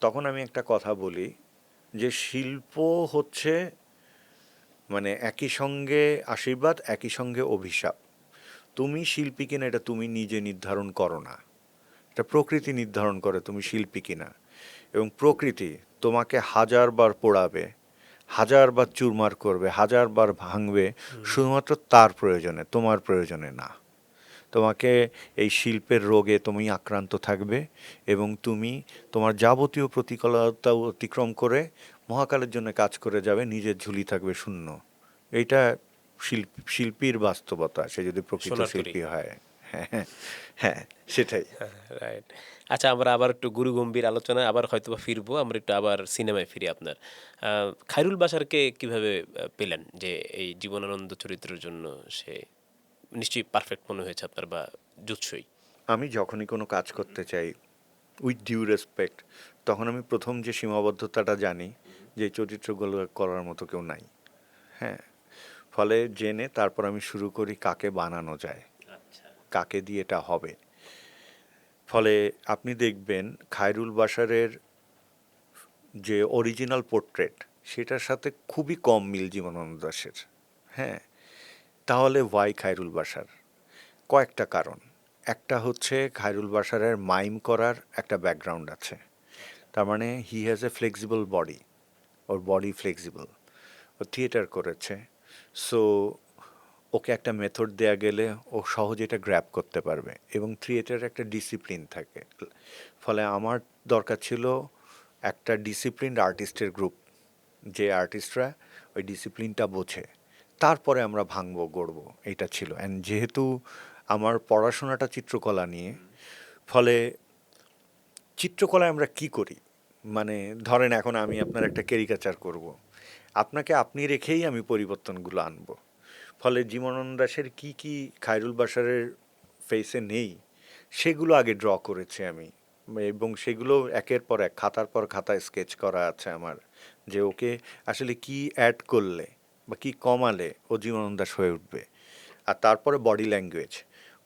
Speaker 1: তখন আমি একটা কথা বলি যে শিল্প হচ্ছে মানে একই সঙ্গে আশীর্বাদ, একই সঙ্গে অভিশাপ। তুমি শিল্পী কিনা এটা তুমি নিজে নির্ধারণ করো না, এটা প্রকৃতি নির্ধারণ করে তুমি শিল্পী কিনা। এবং প্রকৃতি তোমাকে হাজারবার পোড়াবে, হাজারবার চুরমার করবে, হাজারবার ভাঙবে, শুধুমাত্র তার প্রয়োজনে, তোমার প্রয়োজনে না। তোমাকে এই শিল্পের রোগে তুমি আক্রান্ত থাকবে, এবং তুমি তোমার যাবতীয় প্রতিকূলতা অতিক্রম করে মহাকালের জন্য কাজ করে যাবে, নিজের ঝুলি থাকবে শূন্য। এইটা শিল্পীর বাস্তবতা, সে যদি প্রকৃত
Speaker 2: সোনার তরী।
Speaker 1: শিল্পী হয়। হ্যাঁ হ্যাঁ হ্যাঁ, সেটাই।
Speaker 2: রাইট। আচ্ছা, আমরা আবার একটু গুরু গম্ভীর আলোচনায় আবার হয়তোবা ফিরবো। আমরা একটু আবার সিনেমায় ফিরি আপনার। খায়রুল বাশারকে কিভাবে পেলেন যে এই জীবনানন্দ চরিত্রের জন্য সে নিশ্চয়ই পারফেক্ট মনে হয়েছে আপনার বা জুৎসই?
Speaker 1: আমি যখনই কোনো কাজ করতে চাই, উইথ ডিউ রেসপেক্ট, তখন আমি প্রথম যে সীমাবদ্ধতাটা জানি যে এই চরিত্রগুলো করার মতো কেউ নাই। হ্যাঁ, ফলে জেনে তারপর আমি শুরু করি কাকে বানানো যায়,
Speaker 2: আচ্ছা।
Speaker 1: কাকে দিয়ে এটা হবে। ফলে আপনি দেখবেন খায়রুল বাশারের যে অরিজিনাল পোর্ট্রেট, সেটার সাথে খুবই কম মিল জীবনানন্দ দাশের। হ্যাঁ, তাহলে ওয়াই খায়রুল বাশার? কয়েকটা কারণ। একটা হচ্ছে খায়রুল বাশারের মাইম করার একটা ব্যাকগ্রাউন্ড আছে, তার মানে he has a flexible body, ওর বডি ফ্লেক্সিবল, ও থিয়েটার করেছে। সো ওকে একটা মেথড দেয়া গেলে ও সহজে এটা গ্র্যাব করতে পারবে, এবং থিয়েটারের একটা ডিসিপ্লিন থাকে। ফলে আমার দরকার ছিল একটা ডিসিপ্লিনড আর্টিস্টের গ্রুপ, যে আর্টিস্টরা ওই ডিসিপ্লিনটা বোঝে, তারপরে আমরা ভাঙবো গড়বো, এইটা ছিল। অ্যান্ড যেহেতু আমার পড়াশোনাটা চিত্রকলা নিয়ে, ফলে চিত্রকলায় আমরা কি করি, মানে ধরেন এখন আমি আপনার একটা ক্যারিকেচার করব, আপনাকে আপনি রেখেই আমি পরিবর্তনগুলো আনবো। ফলে জীবনানন্দ দাশের কী কী খায়রুল বাশারের ফেসে নেই, সেগুলো আগে ড্র করেছি আমি, এবং সেগুলো একের পর এক খাতার পর খাতায় স্কেচ করা আছে আমার, যে ওকে আসলে কি অ্যাড করলে বা কি কমালে ও জীবনানন্দ দাশ হয়ে উঠবে। আর তারপরে বডি ল্যাঙ্গুয়েজ,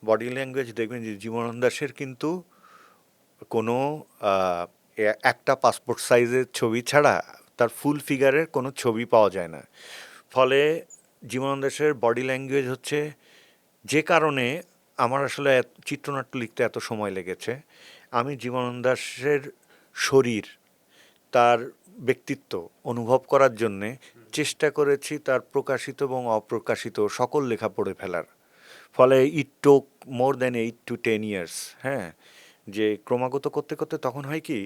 Speaker 1: বডি ল্যাঙ্গুয়েজ দেখবেন যে জীবনানন্দ দাশের কিন্তু কোনো একটা পাসপোর্ট সাইজের ছবি ছাড়া তার ফুল ফিগারের কোনো ছবি পাওয়া যায় না। ফলে জীবনানন্দ দাশের বডি ল্যাঙ্গুয়েজ হচ্ছে, যে কারণে আমার আসলে চিত্রনাট্য লিখতে এত সময় লেগেছে। আমি জীবনানন্দ দাশের শরীর, তার ব্যক্তিত্ব অনুভব করার জন্যে চেষ্টা করেছি তার প্রকাশিত এবং অপ্রকাশিত সকল লেখা পড়ে ফেলার। ফলে ইট টোক মোর দ্যান 8 to 10 years। হ্যাঁ, যে ক্রমাগত করতে করতে তখন হয় কি,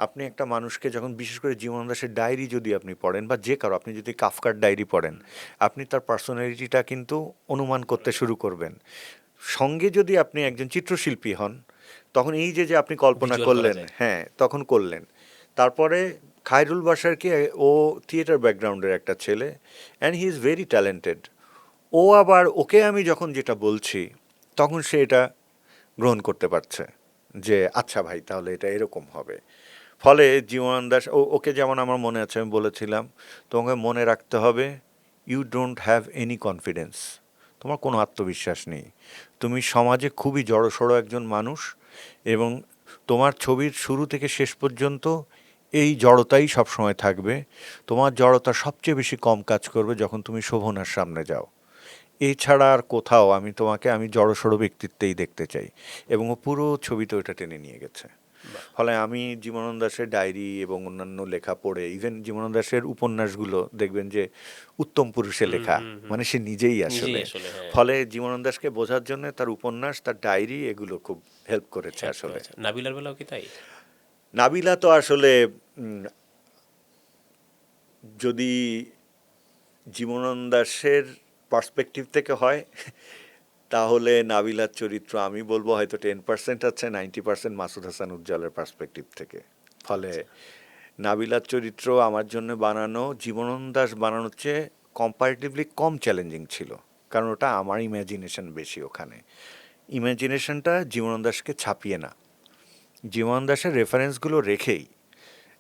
Speaker 1: আপনি একটা মানুষকে যখন, বিশেষ করে জীবনানন্দ দাশের ডায়েরি যদি আপনি পড়েন, বা যে কারো, আপনি যদি কাফকার ডায়েরি পড়েন, আপনি তার পার্সোনালিটিটা কিন্তু অনুমান করতে শুরু করবেন। সঙ্গে যদি আপনি একজন চিত্রশিল্পী হন, তখন এই যে যে আপনি কল্পনা
Speaker 2: Visual করা
Speaker 1: করলেন,
Speaker 2: যায়।
Speaker 1: হ্যাঁ তখন করলেন। তারপরে খায়রুল বাশারকে, ও থিয়েটার ব্যাকগ্রাউন্ডের একটা ছেলে, and he is very talented. ও আবার, ওকে আমি যখন যেটা বলছি তখন সে এটা গ্রহণ করতে পারছে, যে আচ্ছা ভাই তাহলে এটা এরকম হবে। ফলে জীবনানন্দ দাশ, ওকে যেমন আমার মনে আছে, আমি বলেছিলাম তোমাকে মনে রাখতে হবে, you don't have any confidence, তোমার কোনো আত্মবিশ্বাস নেই, তুমি সমাজে খুবই জড়সড় একজন মানুষ, এবং তোমার ছবির শুরু থেকে শেষ পর্যন্ত এই জড়তাই সবসময় থাকবে। তোমার জড়তা সবচেয়ে বেশি কম কাজ করবে যখন তুমি শোভনার সামনে যাও। এছাড়া আর কোথাও আমি জড়সড় ব্যক্তিত্বেই দেখতে চাই। এবং ও পুরো ছবিতে ওটা টেনে নিয়ে গেছে।
Speaker 2: বাহ!
Speaker 1: ফলে আমি জীবনানন্দ দাশের ডায়েরি এবং অন্যান্য লেখা পড়ে, ইভেন জীবনানন্দ দাশের উপন্যাসগুলো দেখবেন যে উত্তম পুরুষে
Speaker 2: হুম,
Speaker 1: লেখা,
Speaker 2: হুম, হুম।
Speaker 1: মানে সে নিজেই
Speaker 2: নিজেই
Speaker 1: আসলে।
Speaker 2: আসলে হ্যাঁ,
Speaker 1: ফলে জীবনানন্দ দাশকে বোঝার জন্য তার উপন্যাস, তার ডায়েরি, এগুলো খুব হেল্প করেছে
Speaker 2: হেল্প
Speaker 1: আসলে।
Speaker 2: করেছে। নাবিলার বেলাও কি তাই?
Speaker 1: নাবিলা তো আসলে, উম, যদি জীবনানন্দ দাশের পার্সপেক্টিভ থেকে হয়, তাহলে নাবিলার চরিত্র আমি বলবো হয়তো 10% আছে, 90% মাসুদ হাসান উজ্জ্বলের পার্সপেক্টিভ থেকে। ফলে
Speaker 2: আচ্ছা।
Speaker 1: নাবিলার চরিত্র আমার জন্য বানানো জীবনানন্দ দাশ বানানোর চেয়ে কম্পারেটিভলি কম চ্যালেঞ্জিং ছিল, কারণ ওটা আমার ইমাজিনেশন বেশি ওখানে। ইমাজিনেশনটা জীবনানন্দ দাশকে ছাপিয়ে না, জীবনানন্দ দাশের রেফারেন্সগুলো রেখেই।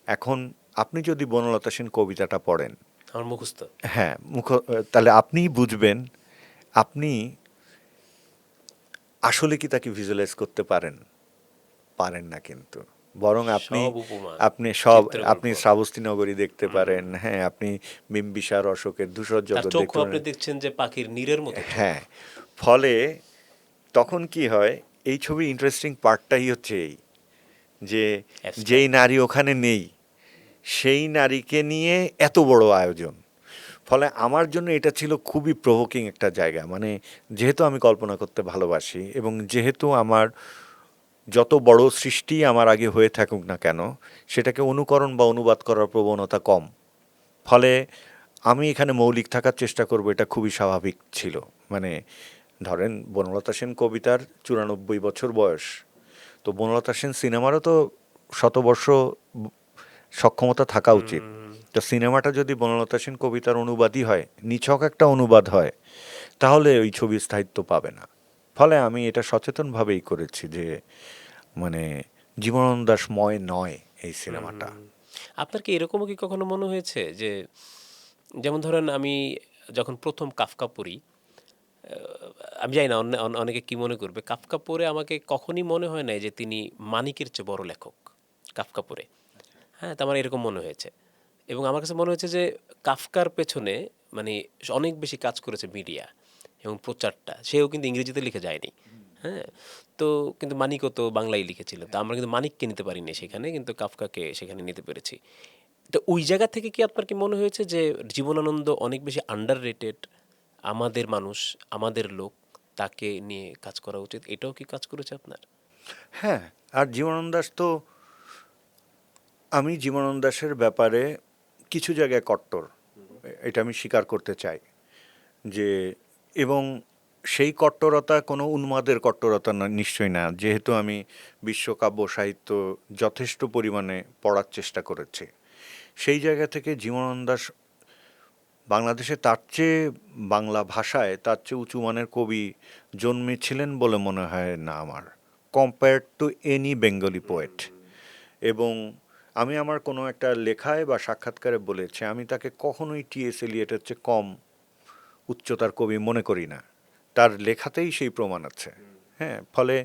Speaker 1: এখন আপনি যদি বনলতা সেন কবিতাটা পড়েন,
Speaker 2: আমার মুখস্থ।
Speaker 1: হ্যাঁ তাহলে আপনিই বুঝবেন, আপনি আসলে কি তাকে ভিজুয়ালাইজ করতে পারেন? পারেন না কিন্তু। বরং আপনি,
Speaker 2: সব উপমা,
Speaker 1: আপনি সব,
Speaker 2: চিত্রকল্প।
Speaker 1: আপনি শ্রাবস্তী নগরী দেখতে
Speaker 2: হুম।
Speaker 1: পারেন, হ্যাঁ আপনি বিম্বিসার অশোকের ধূসর
Speaker 2: তার
Speaker 1: জগৎ দেখতে
Speaker 2: চোখও আপনি
Speaker 1: পারেন।
Speaker 2: দেখছেন যে পাখির নীড়ের মতো চোখ।
Speaker 1: হ্যাঁ, ফলে তখন কি হয়, এই ছবির ইন্টারেস্টিং পার্টটাই হচ্ছে এই, যে যেই
Speaker 2: অ্যাবস্ট্রাক্ট।
Speaker 1: নারী ওখানে নেই, সেই নারীকে নিয়ে এত বড় আয়োজন। ফলে আমার জন্য এটা ছিল খুবই প্রভোকিং একটা জায়গা, মানে যেহেতু আমি কল্পনা করতে ভালোবাসি, এবং যেহেতু আমার যত বড় সৃষ্টি আমার আগে হয়ে থাকুক না কেন, সেটাকে অনুকরণ বা অনুবাদ করার প্রবণতা কম। ফলে আমি এখানে মৌলিক থাকার চেষ্টা করব, এটা খুবই স্বাভাবিক ছিল। মানে ধরেন বনলতা সেন কবিতার 94 বছর বয়স, তো বনলতা সেন সিনেমারও তো শতবর্ষ সক্ষমতা থাকা উচিত।
Speaker 2: হুম।
Speaker 1: তো সিনেমাটা যদি বনলতা সেন কবিতার অনুবাদই হয়, নিছক একটা অনুবাদ হয়, তাহলে ওই ছবির স্থায়িত্ব পাবে না। ফলে আমি এটা সচেতনভাবেই করেছি যে, মানে জীবনানন্দ দাশময় নয় এই
Speaker 2: হুম,
Speaker 1: সিনেমাটা।
Speaker 2: হুম। আপনার কি এরকমও কি কখনো মনে হয়েছে যে, যেমন ধরেন আমি যখন প্রথম কাফকা পড়ি, আমি জানি না অনেকে কি মনে করবে, কাফকা পড়ে আমাকে কখনই মনে হয় নাই যে তিনি মানিকের চেয়ে বড় লেখক কাফকা পড়ে। হ্যাঁ, তো আমার এরকম মনে হয়েছে। এবং আমার কাছে মনে হয়েছে যে কাফকার পেছনে মানে অনেক বেশি কাজ করেছে মিডিয়া এবং প্রচারটা। সেও কিন্তু ইংরেজিতে লিখে যায়নি। হ্যাঁ? তো কিন্তু মানিকও তো বাংলায় লিখেছিল। তো আমরা কিন্তু মানিককে নিতে পারিনি সেখানে, কিন্তু কাফকাকে সেখানে নিতে পেরেছি। তো ওই জায়গা থেকে কি আপনার কি মনে হয়েছে যে জীবনানন্দ অনেক বেশি আন্ডাররেটেড, আমাদের মানুষ, আমাদের লোক, তাকে নিয়ে কাজ করা উচিত? এটাও কি কাজ করেছে আপনার?
Speaker 1: হ্যাঁ, আর জীবনানন্দ দাশ তো, আমি জীবনানন্দ দাশের ব্যাপারে কিছু জায়গায় কট্টর, এটা আমি স্বীকার করতে চাই, যে এবং সেই কট্টরতা কোনো উন্মাদের কট্টরতা না, নিশ্চয়ই না, যেহেতু আমি বিশ্বকাব্য সাহিত্য যথেষ্ট পরিমাণে পড়ার চেষ্টা করেছি। সেই জায়গা থেকে জীবনানন্দ দাশ বাংলাদেশে তার চেয়ে, বাংলা ভাষায় তার চেয়ে উঁচু মানের কবি জন্মেছিলেন বলে মনে হয় না আমার, compared to any Bengali poet. এবং আমি আমার কোনো একটা লেখায় বা সাক্ষাৎকারে বলেছি, আমি তাকে কখনোই টি.এস. এলিয়টের চেয়ে কম উচ্চতার কবি মনে করি না। তার লেখাতেই সেই প্রমাণ আছে। হ্যাঁ, ফলে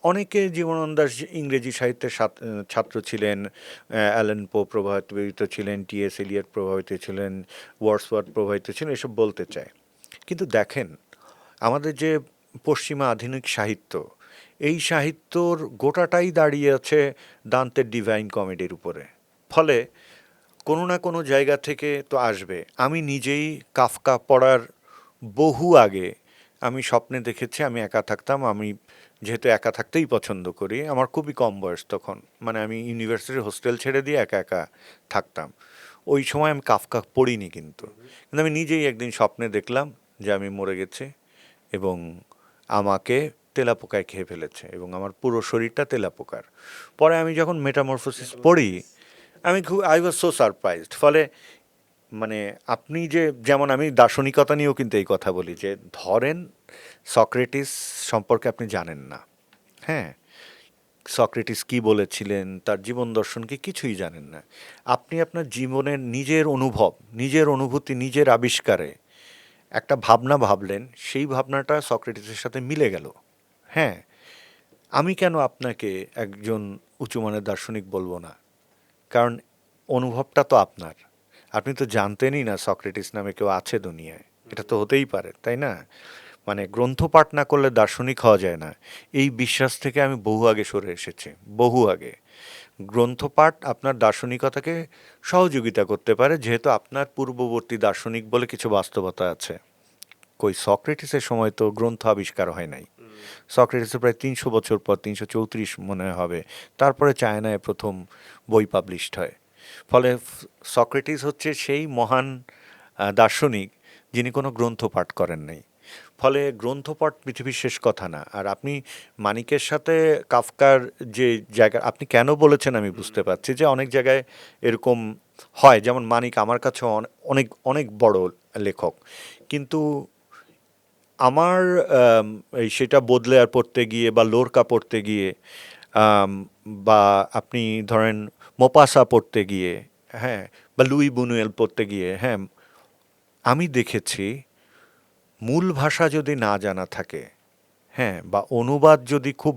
Speaker 1: অনেকে জীবনানন্দ দাশ ইংরেজি সাহিত্যের ছাত্র ছিলেন, অ্যালেন পো প্রভাবিত ছিলেন, টি.এস. এলিয়ট প্রভাবিত ছিলেন, ওয়ার্ডসওয়ার্থ প্রভাবিত ছিলেন, এসব বলতে চায়। কিন্তু দেখেন, আমাদের যে পশ্চিমা আধুনিক সাহিত্য, এই সাহিত্যর গোটাটাই দাঁড়িয়ে আছে দান্তের ডিভাইন কমেডির উপরে। ফলে কোনো না কোনো জায়গা থেকে তো আসবে। আমি নিজেই কাফকা পড়ার বহু আগে আমি স্বপ্নে দেখেছি আমি একা থাকতাম। আমি যেহেতু একা থাকতেই পছন্দ করি, আমার খুবই কম বয়স তখন, মানে আমি ইউনিভার্সিটির হোস্টেল ছেড়ে দিয়ে একা একা থাকতাম। ওই সময় আমি কাফকা পড়িনি, কিন্তু কিন্তু আমি নিজেই একদিন স্বপ্নে দেখলাম যে আমি মরে গেছি এবং আমাকে তেলাপোকায় খেয়ে ফেলেছে এবং আমার পুরো শরীরটা তেলাপোকার। পরে আমি যখন মেটামরফোসিস পড়ি, আমি খুব আই ওয়াজ সো সারপ্রাইজড। ফলে মানে আপনি যে, যেমন আমি দার্শনিকতা নিয়েও কিন্তু এই কথা বলি যে ধরেন সক্রেটিস সম্পর্কে আপনি জানেন না, হ্যাঁ, সক্রেটিস কি বলেছিলেন, তার জীবন দর্শন কি, কিছুই জানেন না। আপনি আপনার জীবনের নিজের অনুভব, নিজের অনুভূতি, নিজের আবিষ্কারে একটা ভাবনা ভাবলেন, সেই ভাবনাটা সক্রেটিসের সাথে মিলে গেল। হ্যাঁ, আমি কেন আপনাকে একজন উঁচুমানের দার্শনিক বলবো না? কারণ অনুভবটা তো আপনার। আপনি তো জানতেনই না সক্রেটিস নামে কেউ আছে দুনিয়ায়। এটা তো হতেই পারে, তাই না? মানে গ্রন্থ পাঠ না করলে দার্শনিক হওয়া যায় না, এই বিশ্বাস থেকে আমি বহু আগে সরে এসেছি, বহু আগে। গ্রন্থ পাঠ আপনার দার্শনিকতাকে সহযোগিতা করতে পারে, যেহেতু আপনার পূর্ববর্তী দার্শনিক বলে কিছু বাস্তবতা আছে। কই সক্রেটিসের সময় তো গ্রন্থ আবিষ্কার হয় নাই। সক্রেটিসের প্রায় ৩০০ বছর পর, ৩৩৪ মনে হবে, তারপরে চায়নায় প্রথম বই পাবলিশড হয়। ফলে সক্রেটিস হচ্ছে সেই মহান দার্শনিক যিনি কোনো গ্রন্থ পাঠ করেন নাই। ফলে গ্রন্থপাঠ পৃথিবীর শেষ কথা না। আর আপনি মানিকের সাথে কাফকার যে জায়গা আপনি কেন বলেছেন আমি বুঝতে পারছি যে অনেক জায়গায় এরকম হয়। যেমন মানিক আমার কাছে অনেক অনেক বড় লেখক, কিন্তু আমার এই সেটা বোদলেয়ার পড়তে গিয়ে বা লোরকা পড়তে গিয়ে, আম, বা আপনি ধরেন মোপাসা পড়তে গিয়ে, হ্যাঁ, বা লুই বুনুয়েল পড়তে গিয়ে, হ্যাঁ, আমি দেখেছি মূল ভাষা যদি না জানা থাকে, হ্যাঁ, বা অনুবাদ যদি খুব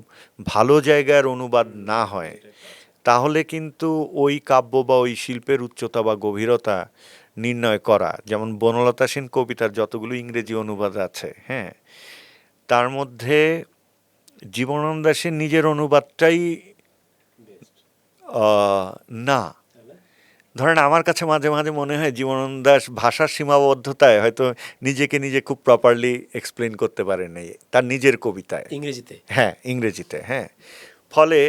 Speaker 1: ভালো জায়গার অনুবাদ না হয়, তাহলে কিন্তু ওই কাব্য বা ওই শিল্পের উচ্চতা বা গভীরতা নির্ণয় করা, যেমন বনলতা সেন কবিতার যতগুলো ইংরেজি অনুবাদ আছে, হ্যাঁ, তার মধ্যে জীবনানন্দ দাশের নিজের অনুবাদটাই না। ধরেন আমার কাছে মাঝে মাঝে মনে হয় জীবনানন্দ দাশ ভাষার সীমাবদ্ধতায় হয়তো নিজেকে নিজে খুব প্রপারলি এক্সপ্লেন করতে পারেন নাই তার নিজের কবিতায়।
Speaker 2: ইংরেজিতে।
Speaker 1: হ্যাঁ, ইংরেজিতে, হ্যাঁ। ফলে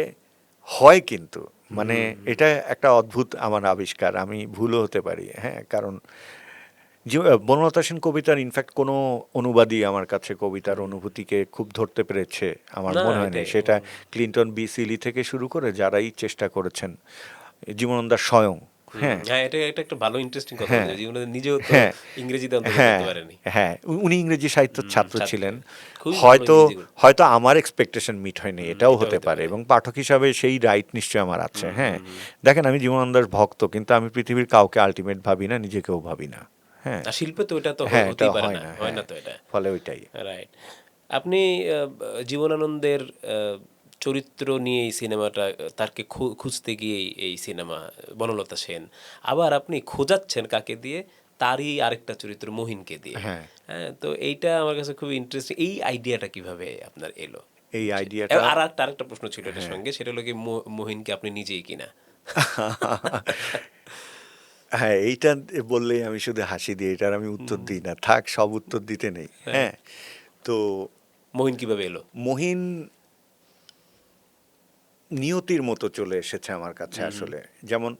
Speaker 1: হয় কিন্তু, মানে এটা একটা অদ্ভুত আমার আবিষ্কার, আমি ভুলও হতে পারি, হ্যাঁ, কারণ বনলতা সেন কবিতার ইনফ্যাক্ট কোনো অনুবাদই আমার কাছে কবিতার অনুভূতিকে খুব ধরতে পেরেছে আমার
Speaker 2: না
Speaker 1: মনে হয় না।
Speaker 2: এটাই
Speaker 1: সেটা ক্লিন্টন বি সিলি থেকে শুরু করে যারাই চেষ্টা করেছেন, জীবনানন্দ দাশ স্বয়ং, হ্যাঁ,
Speaker 2: হ্যাঁ, এটা একটা ভালো ইন্টারেস্টিং কথা
Speaker 1: হ্যাঁ,
Speaker 2: বলছেন। জীবনে নিজেও তো
Speaker 1: হ্যাঁ,
Speaker 2: ইংরেজিতে অন্তত
Speaker 1: হ্যাঁ,
Speaker 2: পড়তে পারেনি।
Speaker 1: হ্যাঁ, উনি ইংরেজি সাহিত্যের ছাত্র ছিলেন।
Speaker 2: খুবই ভালো
Speaker 1: হয়তো
Speaker 2: ইংরেজি করতেন।
Speaker 1: হয়তো আমার এক্সপেকটেশন মিট হয়নি, এটাও
Speaker 2: এটাও
Speaker 1: হতে
Speaker 2: হতে
Speaker 1: পারে,
Speaker 2: পারে।
Speaker 1: এবং পাঠক হিসাবে সেই রাইট নিশ্চয়ই আমার আছে। হ্যাঁ, দেখেন আমি জীবনানন্দ দাশ ভক্ত, কিন্তু আমি পৃথিবীর কাউকে আল্টিমেট ভাবি না, নিজেকেও ভাবি না। হ্যাঁ,
Speaker 2: আর শিল্পে তো এটা তো
Speaker 1: হ্যাঁ, এটা
Speaker 2: হতেই পারে
Speaker 1: হয়
Speaker 2: না,
Speaker 1: না,
Speaker 2: হয় না
Speaker 1: হ্যাঁ,
Speaker 2: তো এটা।
Speaker 1: ফলে ওইটাই।
Speaker 2: রাইট। আপনি জীবনানন্দের চরিত্র নিয়ে এই সিনেমাটা, তারকে খুঁজতে গিয়েই এই সিনেমা বনলতা সেন। আবার আপনি খোঁজাচ্ছেন কাকে দিয়ে? তারই আরেকটা চরিত্র মহিনকে দিয়ে।
Speaker 1: হ্যাঁ,
Speaker 2: হ্যাঁ, তো এইটা আমার কাছে খুবই ইন্টারেস্টিং। এই আইডিয়াটা কিভাবে আপনার এলো?
Speaker 1: এই আইডিয়াটা,
Speaker 2: আরেকটা প্রশ্ন ছিল এটার
Speaker 1: হ্যাঁ,
Speaker 2: সঙ্গে, সেটা হলো কি মহিনকে আপনি নিজেই কিনা?
Speaker 1: হ্যাঁ, এইটা বললেই আমি শুধু হাসি দিই, এটার আমি উত্তর দিই না, থাক, সব উত্তর দিতে নেই।
Speaker 2: হ্যাঁ,
Speaker 1: হ্যাঁ, তো
Speaker 2: মহিন কিভাবে এলো?
Speaker 1: মহিন নিয়তির মতো চলে এসেছে আমার কাছে আসলে। যেমন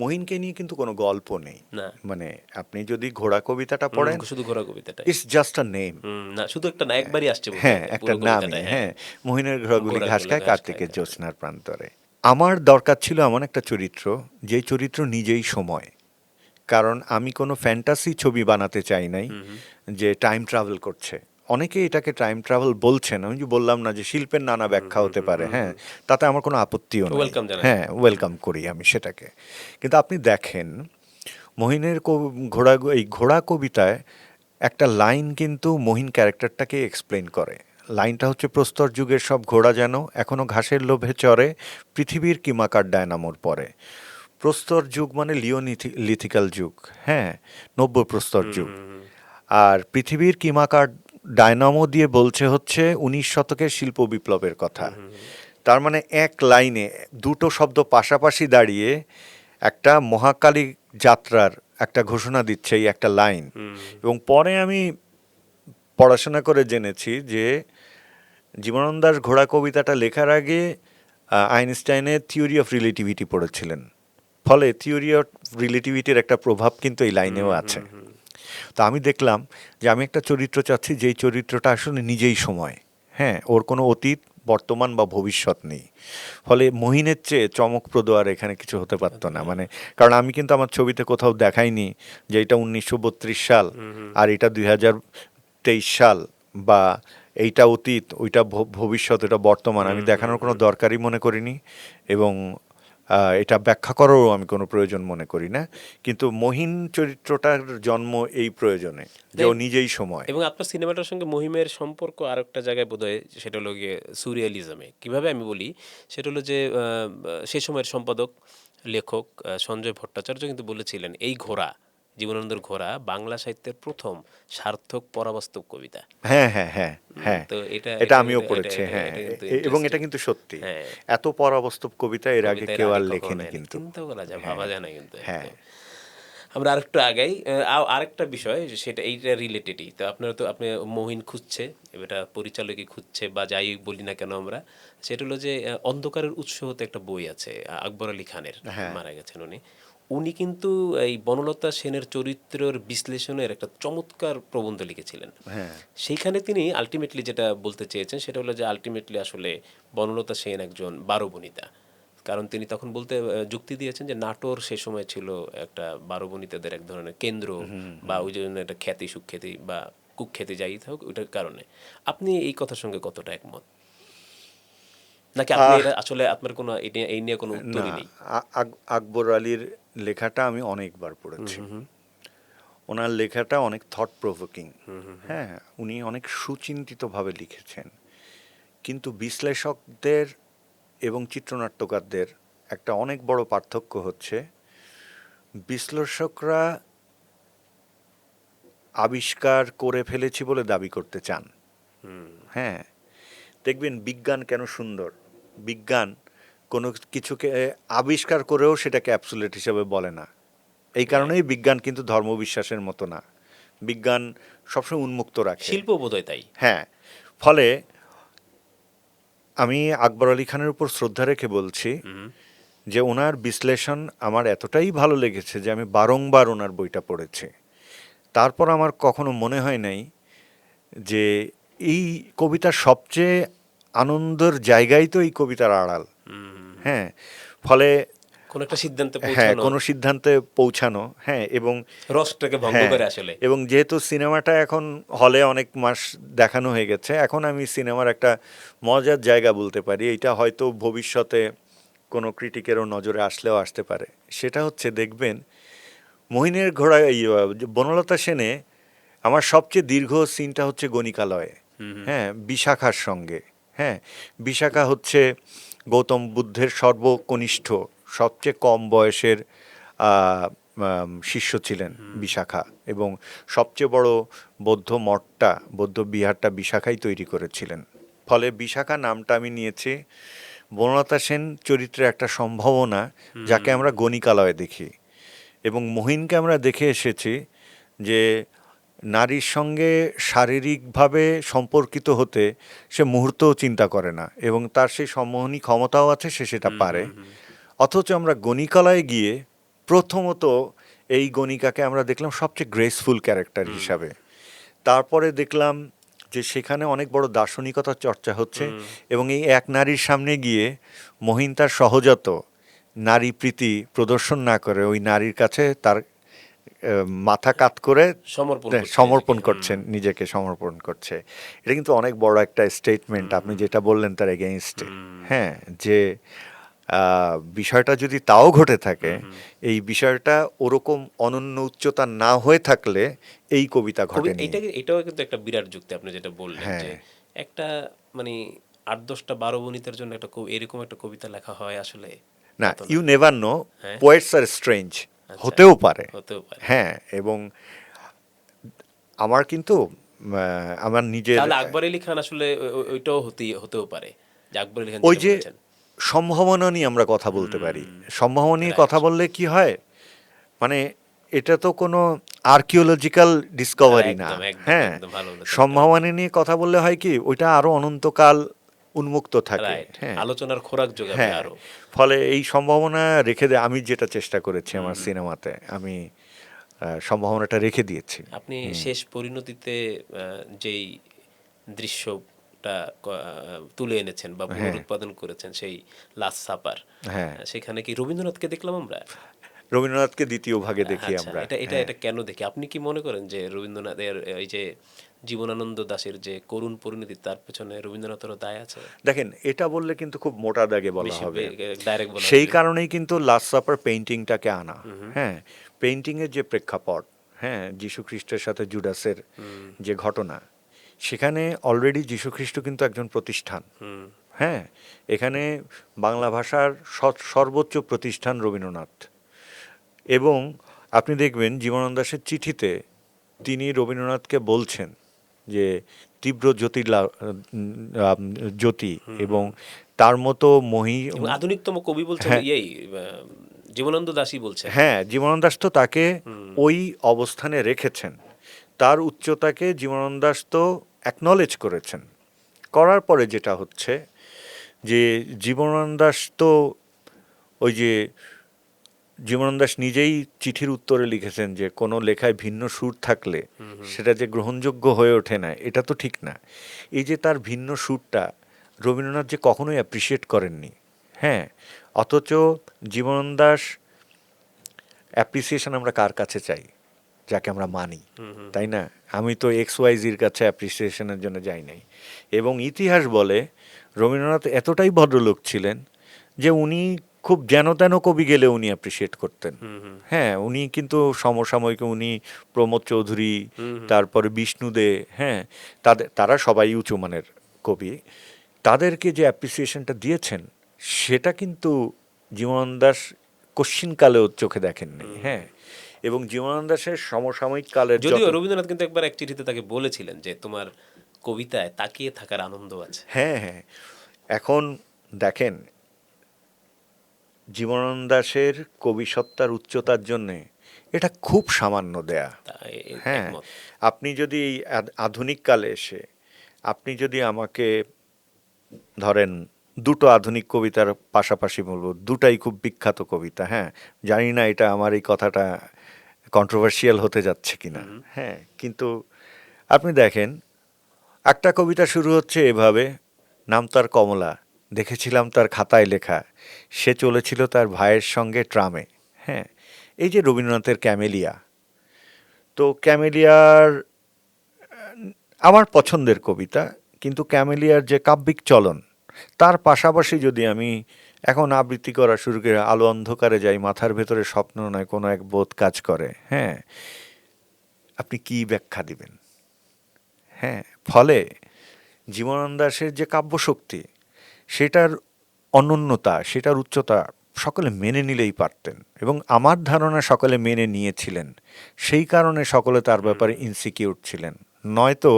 Speaker 1: মহিনকে নিয়ে কিন্তু কোনো গল্প নেই,
Speaker 2: না।
Speaker 1: মানে আপনি যদি ঘোড়া কবিতাটা পড়েন,
Speaker 2: শুধু ঘোড়া কবিতাটাই।
Speaker 1: It's just a name.
Speaker 2: না, শুধু একটা না, একবারই আসছে
Speaker 1: হ্যাঁ,
Speaker 2: বোধহয়
Speaker 1: একটা
Speaker 2: পুরো
Speaker 1: নামই,
Speaker 2: কবিতাটায়। হ্যাঁ,
Speaker 1: হ্যাঁ, মহিনের ঘোড়াগুলি ঘাস
Speaker 2: ঘোড়াগুলো
Speaker 1: খায়
Speaker 2: ঘাস খায়।
Speaker 1: কার্তিকের জ্যোৎস্নার প্রান্তরে। আমার দরকার ছিল এমন একটা চরিত্র, যেই চরিত্র নিজেই সময়। কারণ আমি কোনো ফ্যান্টাসি ছবি বানাতে চাই নাই যে টাইম ট্রাভেল করছে। অনেকে এটাকে টাইম ট্রাভেল বলছেন, আমি যে বললাম না যে শিল্পের নানা ব্যাখ্যা হতে পারে, হ্যাঁ, তাতে আমার কোনো আপত্তিও নেই,
Speaker 2: ওয়েলকাম জানাই।
Speaker 1: হ্যাঁ, ওয়েলকাম করি আমি সেটাকে। কিন্তু আপনি দেখেন মহিনের এই ঘোড়া কবিতায় একটা লাইন কিন্তু মহিন ক্যারেক্টারটাকে এক্সপ্লেন করে। লাইনটা হচ্ছে প্রস্তর যুগের সব ঘোড়া যেন এখনো ঘাসের লোভে চড়ে, পৃথিবীর কিমাকার ডায়নামোর পরে। প্রস্তর যুগ মানে লিথিক্যাল যুগ, হ্যাঁ, নব্য প্রস্তর যুগ। আর পৃথিবীর কিমাকার ডায়নামো দিয়ে বলছে হচ্ছে 19 শতকের শিল্প বিপ্লবের কথা। তার মানে এক লাইনে দুটো শব্দ পাশাপাশি দাঁড়িয়ে একটা মহাকালী যাত্রার একটা ঘোষণা দিচ্ছে এই একটা লাইন। এবং পরে আমি পড়াশোনা করে জেনেছি যে জীবনানন্দ দাশ ঘোড়া কবিতাটা লেখার আগে আইনস্টাইনের থিওরি অফ রিলেটিভিটি পড়েছিলেন, ফলে থিওরি অফ রিলেটিভিটির একটা প্রভাব কিন্তু এই লাইনেও আছে। তো আমি দেখলাম যে আমি একটা চরিত্র চাচ্ছি যেই চরিত্রটা আসলে নিজেই সময়, হ্যাঁ, ওর কোনো অতীত বর্তমান বা ভবিষ্যৎ নেই। ফলে মহিনের চেয়ে চমকপ্রদ আর এখানে কিছু হতে পারতো না, মানে কারণ আমি কিন্তু আমার ছবিতে কোথাও দেখাইনি যে এটা 1932 সাল আর এটা 2023 সাল, বা এইটা অতীত ওইটা ভবিষ্যৎ এটা বর্তমান, আমি দেখানোর কোনো দরকারই মনে করিনি এবং এটা ব্যাখ্যা করারও আমি কোনো প্রয়োজন মনে করি না। কিন্তু মহিন চরিত্রটার জন্ম এই প্রয়োজনে যে ও নিজেই সময়।
Speaker 2: এবং আপনার সিনেমাটার সঙ্গে মহিমের সম্পর্ক আর একটা জায়গায় বোধ হয়, সেটা হলো গিয়ে সুরিয়ালিজমে। কিভাবে আমি বলি, সেটা হলো যে সেই সময়ের সম্পাদক লেখক সঞ্জয় ভট্টাচার্য কিন্তু বলেছিলেন এই ঘোড়া, জীবনানন্দের ঘোড়া বাংলা সাহিত্যের প্রথম সার্থক পরাবাস্তব কবিতা।
Speaker 1: হ্যাঁ হ্যাঁ হ্যাঁ হ্যাঁ,
Speaker 2: তো এটা
Speaker 1: এটা আমিও পড়েছি, হ্যাঁ,
Speaker 2: কিন্তু
Speaker 1: এবং এটা
Speaker 2: interesting।
Speaker 1: কিন্তু সত্যি।
Speaker 2: হ্যাঁ,
Speaker 1: এত পরাবাস্তব কবিতা এর আগে
Speaker 2: কবিতা এর
Speaker 1: কেউ আর
Speaker 2: আগে কখনো
Speaker 1: লেখেনি
Speaker 2: হয়নি।
Speaker 1: কিন্তু।
Speaker 2: চিন্তাও করা যায়, ভাবা যায় না কিন্তু
Speaker 1: হ্যাঁ।
Speaker 2: একদম। আমরা আরেকটু আগাই, আরেকটা বিষয় সেটা এইটা রিলেটেডই। তো আপনারা তো আপনি মহিন খুঁজছে, এটা পরিচালকই খুঁজছে বা যাই বলি না কেন আমরা, সেটা হলো যে অন্ধকারের উৎস হতে একটা বই আছে আকবর আলী খানের,
Speaker 1: হ্যাঁ।
Speaker 2: মারা গেছেন উনি। উনি কিন্তু এই বনলতা সেনের চরিত্রের বিশ্লেষণের একটা চমৎকার প্রবন্ধ লিখেছিলেন।
Speaker 1: হ্যাঁ।
Speaker 2: সেইখানে তিনি আলটিমেটলি যেটা বলতে চেয়েছেন সেটা হলো যে আলটিমেটলি আসলে বনলতা সেন একজন বারবনিতা। কারণ তিনি তখন বলতে যুক্তি দিয়েছেন যে নাটোর সে সময় ছিল একটা বারবনিতাদের এক ধরনের কেন্দ্র, বা ওই জন্য একটা খ্যাতি সুখ্যাতি বা কুখ্যাতি যাই হোক ওইটার কারণে। আপনি এই কথার সঙ্গে কতটা একমত, নাকি আপনি এটা আসলে আপনার কোনো এই নিয়ে কোনো
Speaker 1: না,
Speaker 2: উত্তরই নেই?
Speaker 1: আকবর আলীর লেখাটা আমি অনেকবার পড়েছি। ওনার লেখাটা অনেক থট প্রভোকিং, হ্যাঁ, উনি অনেক সুচিন্তিতভাবে লিখেছেন। কিন্তু বিশ্লেষকদের এবং চিত্রনাট্যকারদের একটা অনেক বড় পার্থক্য হচ্ছে বিশ্লেষকরা আবিষ্কার করে ফেলেছি বলে দাবি করতে চান। হ্যাঁ, দেখবেন বিজ্ঞান কেন সুন্দর, বিজ্ঞান কোনো কিছুকে আবিষ্কার করেও সেটাকে অ্যাবসোলিউট হিসেবে বলে না। এই কারণেই বিজ্ঞান কিন্তু ধর্মবিশ্বাসের মতো না, বিজ্ঞান সবসময় উন্মুক্ত রাখে।
Speaker 2: শিল্প বোধহয় তাই।
Speaker 1: হ্যাঁ, ফলে আমি আকবর আলী খানের উপর শ্রদ্ধা রেখে বলছি যে ওনার বিশ্লেষণ আমার এতটাই ভালো লেগেছে যে আমি বারংবার ওনার বইটা পড়েছি। তারপর আমার কখনো মনে হয় নাই যে এই কবিতার সবচেয়ে আনন্দের জায়গায় তো এই কবিতার আড়াল। হ্যাঁ, ফলে
Speaker 2: কোন একটা সিদ্ধান্তে
Speaker 1: হ্যাঁ,
Speaker 2: পৌঁছানো,
Speaker 1: কোনো সিদ্ধান্তে পৌঁছানো, হ্যাঁ, এবং
Speaker 2: রসটাকে ভঙ্গ
Speaker 1: হ্যাঁ,
Speaker 2: করে আসলে।
Speaker 1: এবং যেহেতু সিনেমাটা এখন হলে অনেক মাস দেখানো হয়ে গেছে, এখন আমি সিনেমার একটা মজার জায়গা বলতে পারি, এটা হয়তো ভবিষ্যতে কোনো ক্রিটিকেরও নজরে আসলেও আসতে পারে। সেটা হচ্ছে দেখবেন মহিনের ঘোড়া বনলতা সেনে আমার সবচেয়ে দীর্ঘ সিনটা হচ্ছে গণিকালয়ে, হ্যাঁ, বিশাখার সঙ্গে। হ্যাঁ, বিশাখা হচ্ছে গৌতম বুদ্ধের সর্বকনিষ্ঠ সবচেয়ে কম বয়সের শিষ্য ছিলেন বিশাখা, এবং সবচেয়ে বড় বৌদ্ধ মঠটা, বৌদ্ধ বিহারটা বিশাখাই তৈরি করেছিলেন। ফলে বিশাখা নামটা আমি নিয়েছি বনলতা সেন চরিত্রের একটা সম্ভাবনা, যাকে আমরা গণিকালয়ে দেখি, এবং মহিনকে আমরা দেখে এসেছি যে নারীর সঙ্গে শারীরিকভাবে সম্পর্কিত হতে সে মুহূর্তও চিন্তা করে না, এবং তার সেই সম্মোহনী ক্ষমতাও আছে, সে সেটা পারে। অথচ আমরা গণিকালয়ে গিয়ে প্রথমত এই গণিকাকে আমরা দেখলাম সবচেয়ে গ্রেসফুল ক্যারেক্টার হিসাবে। তারপরে দেখলাম যে সেখানে অনেক বড় দার্শনিকতার চর্চা হচ্ছে, এবং এই এক নারীর সামনে গিয়ে মহিন তার সহজাত নারী প্রীতি প্রদর্শন না করে ওই নারীর কাছে তার মাথা কাত করে সমর্পণ করছেন, নিজেকে সমর্পণ করছে। এটা কিন্তু অনেক বড় একটা স্টেটমেন্ট, আপনি যেটা বললেন তার এগেইনস্টে। হ্যাঁ, যে বিষয়টা যদি তাও ঘটে থাকে, এই বিষয়টা ওরকম অনন্য উচ্চতা না হয়ে থাকলে এই কবিতা ঘটেনি।
Speaker 2: এটাও কিন্তু একটা বিরাট যুক্তি আপনি যেটা বললেন, যে একটা মানে ৮-১০টা ১২ বনিতার জন্য একটা এরকম একটা কবিতা লেখা হয় আসলে?
Speaker 1: না,
Speaker 2: তা তো
Speaker 1: ইউ নেভার নো,
Speaker 2: হ্যাঁ?
Speaker 1: পোয়েটস আর স্ট্রেঞ্জ,
Speaker 2: আচ্ছা,
Speaker 1: হতেও পারে।
Speaker 2: হতেও পারে।
Speaker 1: হ্যাঁ, এবং আমার কিন্তু আমার নিজের
Speaker 2: তাহলে আকবর আলী খান আসলে ওইটাও হতেও পারে। যে আকবর আলী খান
Speaker 1: ওই
Speaker 2: যেটা
Speaker 1: যে
Speaker 2: বলেছেন।
Speaker 1: সম্ভাবনা নিয়ে আমরা কথা বলতে পারি। সম্ভাবনা নিয়ে
Speaker 2: রাইট।
Speaker 1: কথা বললে কি হয়, মানে এটা তো কোনো আর্কিওলজিক্যাল ডিসকভারি না।
Speaker 2: একদম, একদম,
Speaker 1: হ্যাঁ,
Speaker 2: একদম ভালো বলেছেন এটা আপনি।
Speaker 1: সম্ভাবনা নিয়ে কথা বললে হয় কি, ওইটা আরো অনন্তকাল উন্মুক্ত থাকে।
Speaker 2: রাইট।
Speaker 1: হ্যাঁ,
Speaker 2: আলোচনার খোরাক যোগাবে
Speaker 1: হ্যাঁ,
Speaker 2: আরো।
Speaker 1: ফলে এই সম্ভাবনা রেখে আমি যেটা চেষ্টা করেছি আমার সিনেমাতে, আমি সম্ভাবনাটা রেখে দিয়েছি।
Speaker 2: আপনি শেষ পরিণতিতে যেই দৃশ্যটা তুলে এনেছেন বা
Speaker 1: হ্যাঁ,
Speaker 2: পুনরুৎপাদন করেছেন সেই লাস্ট সাপার,
Speaker 1: হ্যাঁ,
Speaker 2: সেখানে কি রবীন্দ্রনাথকে দেখলাম আমরা?
Speaker 1: রবীন্দ্রনাথকে দ্বিতীয় ভাগে দেখি
Speaker 2: আচ্ছা,
Speaker 1: আমরা।
Speaker 2: এটা এটা
Speaker 1: হ্যাঁ,
Speaker 2: এটা কেন দেখি? আপনি কি মনে করেন যে রবীন্দ্রনাথের এই যে জীবনানন্দ দাশের যে করুণ পরিণতি তার পেছনে রবীন্দ্রনাথেরও দায় আছে?
Speaker 1: দেখেন, এটা বললে কিন্তু খুব মোটা দাগে বলা
Speaker 2: বেশি
Speaker 1: হবে।
Speaker 2: ডাইরেক্ট বলা
Speaker 1: সেই
Speaker 2: হবে।
Speaker 1: কারণেই কিন্তু লাস্ট সাপার পেইন্টিংটাকে আনা। হ্যাঁ, পেইন্টিংয়ের যে প্রেক্ষাপট, হ্যাঁ, যীশু খ্রিস্টের সাথে জুডাসের যে ঘটনা, সেখানে অলরেডি যীশু খ্রিস্ট কিন্তু একজন প্রতিষ্ঠান। হ্যাঁ, এখানে বাংলা ভাষার সর্বোচ্চ প্রতিষ্ঠান রবীন্দ্রনাথ। এবং আপনি দেখবেন জীবনানন্দ দাশের চিঠিতে তিনি রবীন্দ্রনাথকে বলছেন যে তীব্র জ্যোতি এবং তার মতো
Speaker 2: এবং আধুনিকতম কবি বলছেন
Speaker 1: হ্যাঁ,
Speaker 2: জীবনানন্দ দাশই বলছেন।
Speaker 1: হ্যাঁ, জীবনানন্দ দাশ তো তাকে ওই অবস্থানে রেখেছেন। তার উচ্চতাকে জীবনানন্দ দাশ তো অ্যাকনলেজ করেছেন। করার পরে যেটা হচ্ছে যে জীবনানন্দ দাশ তো ওই যে জীবনানন্দ দাশ নিজেই চিঠির উত্তরে লিখেছেন যে কোনো লেখায় ভিন্ন সুর থাকলে সেটা যে গ্রহণযোগ্য হয়ে ওঠে না, এটা তো ঠিক না। এই যে তার ভিন্ন সুরটা রবীন্দ্রনাথ যে কখনোই অ্যাপ্রিসিয়েট করেননি। হ্যাঁ, অথচ জীবনানন্দ দাশ অ্যাপ্রিসিয়েশন আমরা কার কাছে চাই? যাকে আমরা মানি, তাই না? আমি তো XYZ'র কাছে অ্যাপ্রিসিয়েশনের জন্য যাই নাই। এবং ইতিহাস বলে রবীন্দ্রনাথ এতটাই ভদ্রলোক ছিলেন যে উনি খুব যেন তেন কবি গেলে উনি অ্যাপ্রিসিয়েট করতেন। হ্যাঁ, উনি কিন্তু সমসাময়িক উনি প্রমোদ চৌধুরী, তারপরে বিষ্ণু দে, হ্যাঁ, তারা সবাই উঁচু মানের কবি। তাদেরকে যে অ্যাপ্রিসিয়েশনটা দিয়েছেন সেটা কিন্তু জীবনানন্দ দাশ কশ্চিনকালেও চোখে দেখেননি। হ্যাঁ, এবং জীবনানন্দ দাশের সমসাময়িক কালের
Speaker 2: যদিও রবীন্দ্রনাথ কিন্তু একবার এক চিঠিতে তাকে বলেছিলেন যে তোমার কবিতায় তাকিয়ে থাকার আনন্দ আছে।
Speaker 1: হ্যাঁ, হ্যাঁ, এখন দেখেন, জীবনানন্দ দাশের কবিসত্তার উচ্চতার জন্যে এটা খুব সামান্য দেয়া। হ্যাঁ,
Speaker 2: একমত।
Speaker 1: আপনি যদি এই আধুনিক কালে এসে আপনি যদি আমাকে ধরেন দুটো আধুনিক কবিতার পাশাপাশি বলবো, দুটাই খুব বিখ্যাত কবিতা। হ্যাঁ, জানি না এটা আমার এই কথাটা কন্ট্রোভার্সিয়াল হতে যাচ্ছে কিনা। হ্যাঁ, কিন্তু আপনি দেখেন, একটা কবিতা শুরু হচ্ছে এভাবে: নাম তার কমলা, দেখেছিলাম তার খাতায় লেখা, সে চলেছিল তার ভাইয়ের সঙ্গে ট্রামে। হ্যাঁ, এই যে রবীন্দ্রনাথের ক্যামেলিয়া, তো ক্যামেলিয়ার আমার পছন্দের কবিতা, কিন্তু ক্যামেলিয়ার যে কাব্যিক চলন, তার পাশাপাশি যদি আমি এখন আবৃত্তি করা শুরু করে আলো অন্ধকারে যাই, মাথার ভেতরে স্বপ্ন নয় কোনো এক বোধ কাজ করে, হ্যাঁ, আপনি কি ব্যাখ্যা দিবেন? হ্যাঁ, ফলে জীবনানন্দ দাশের যে কাব্যশক্তি, সেটার অনন্যতা, সেটার উচ্চতা সকলে মেনে নিলেই পারতেন, এবং আমার ধারণা সকলে মেনে নিয়েছিলেন। সেই কারণে সকলে তার ব্যাপারে ইনসিকিউর ছিলেন। নয়তো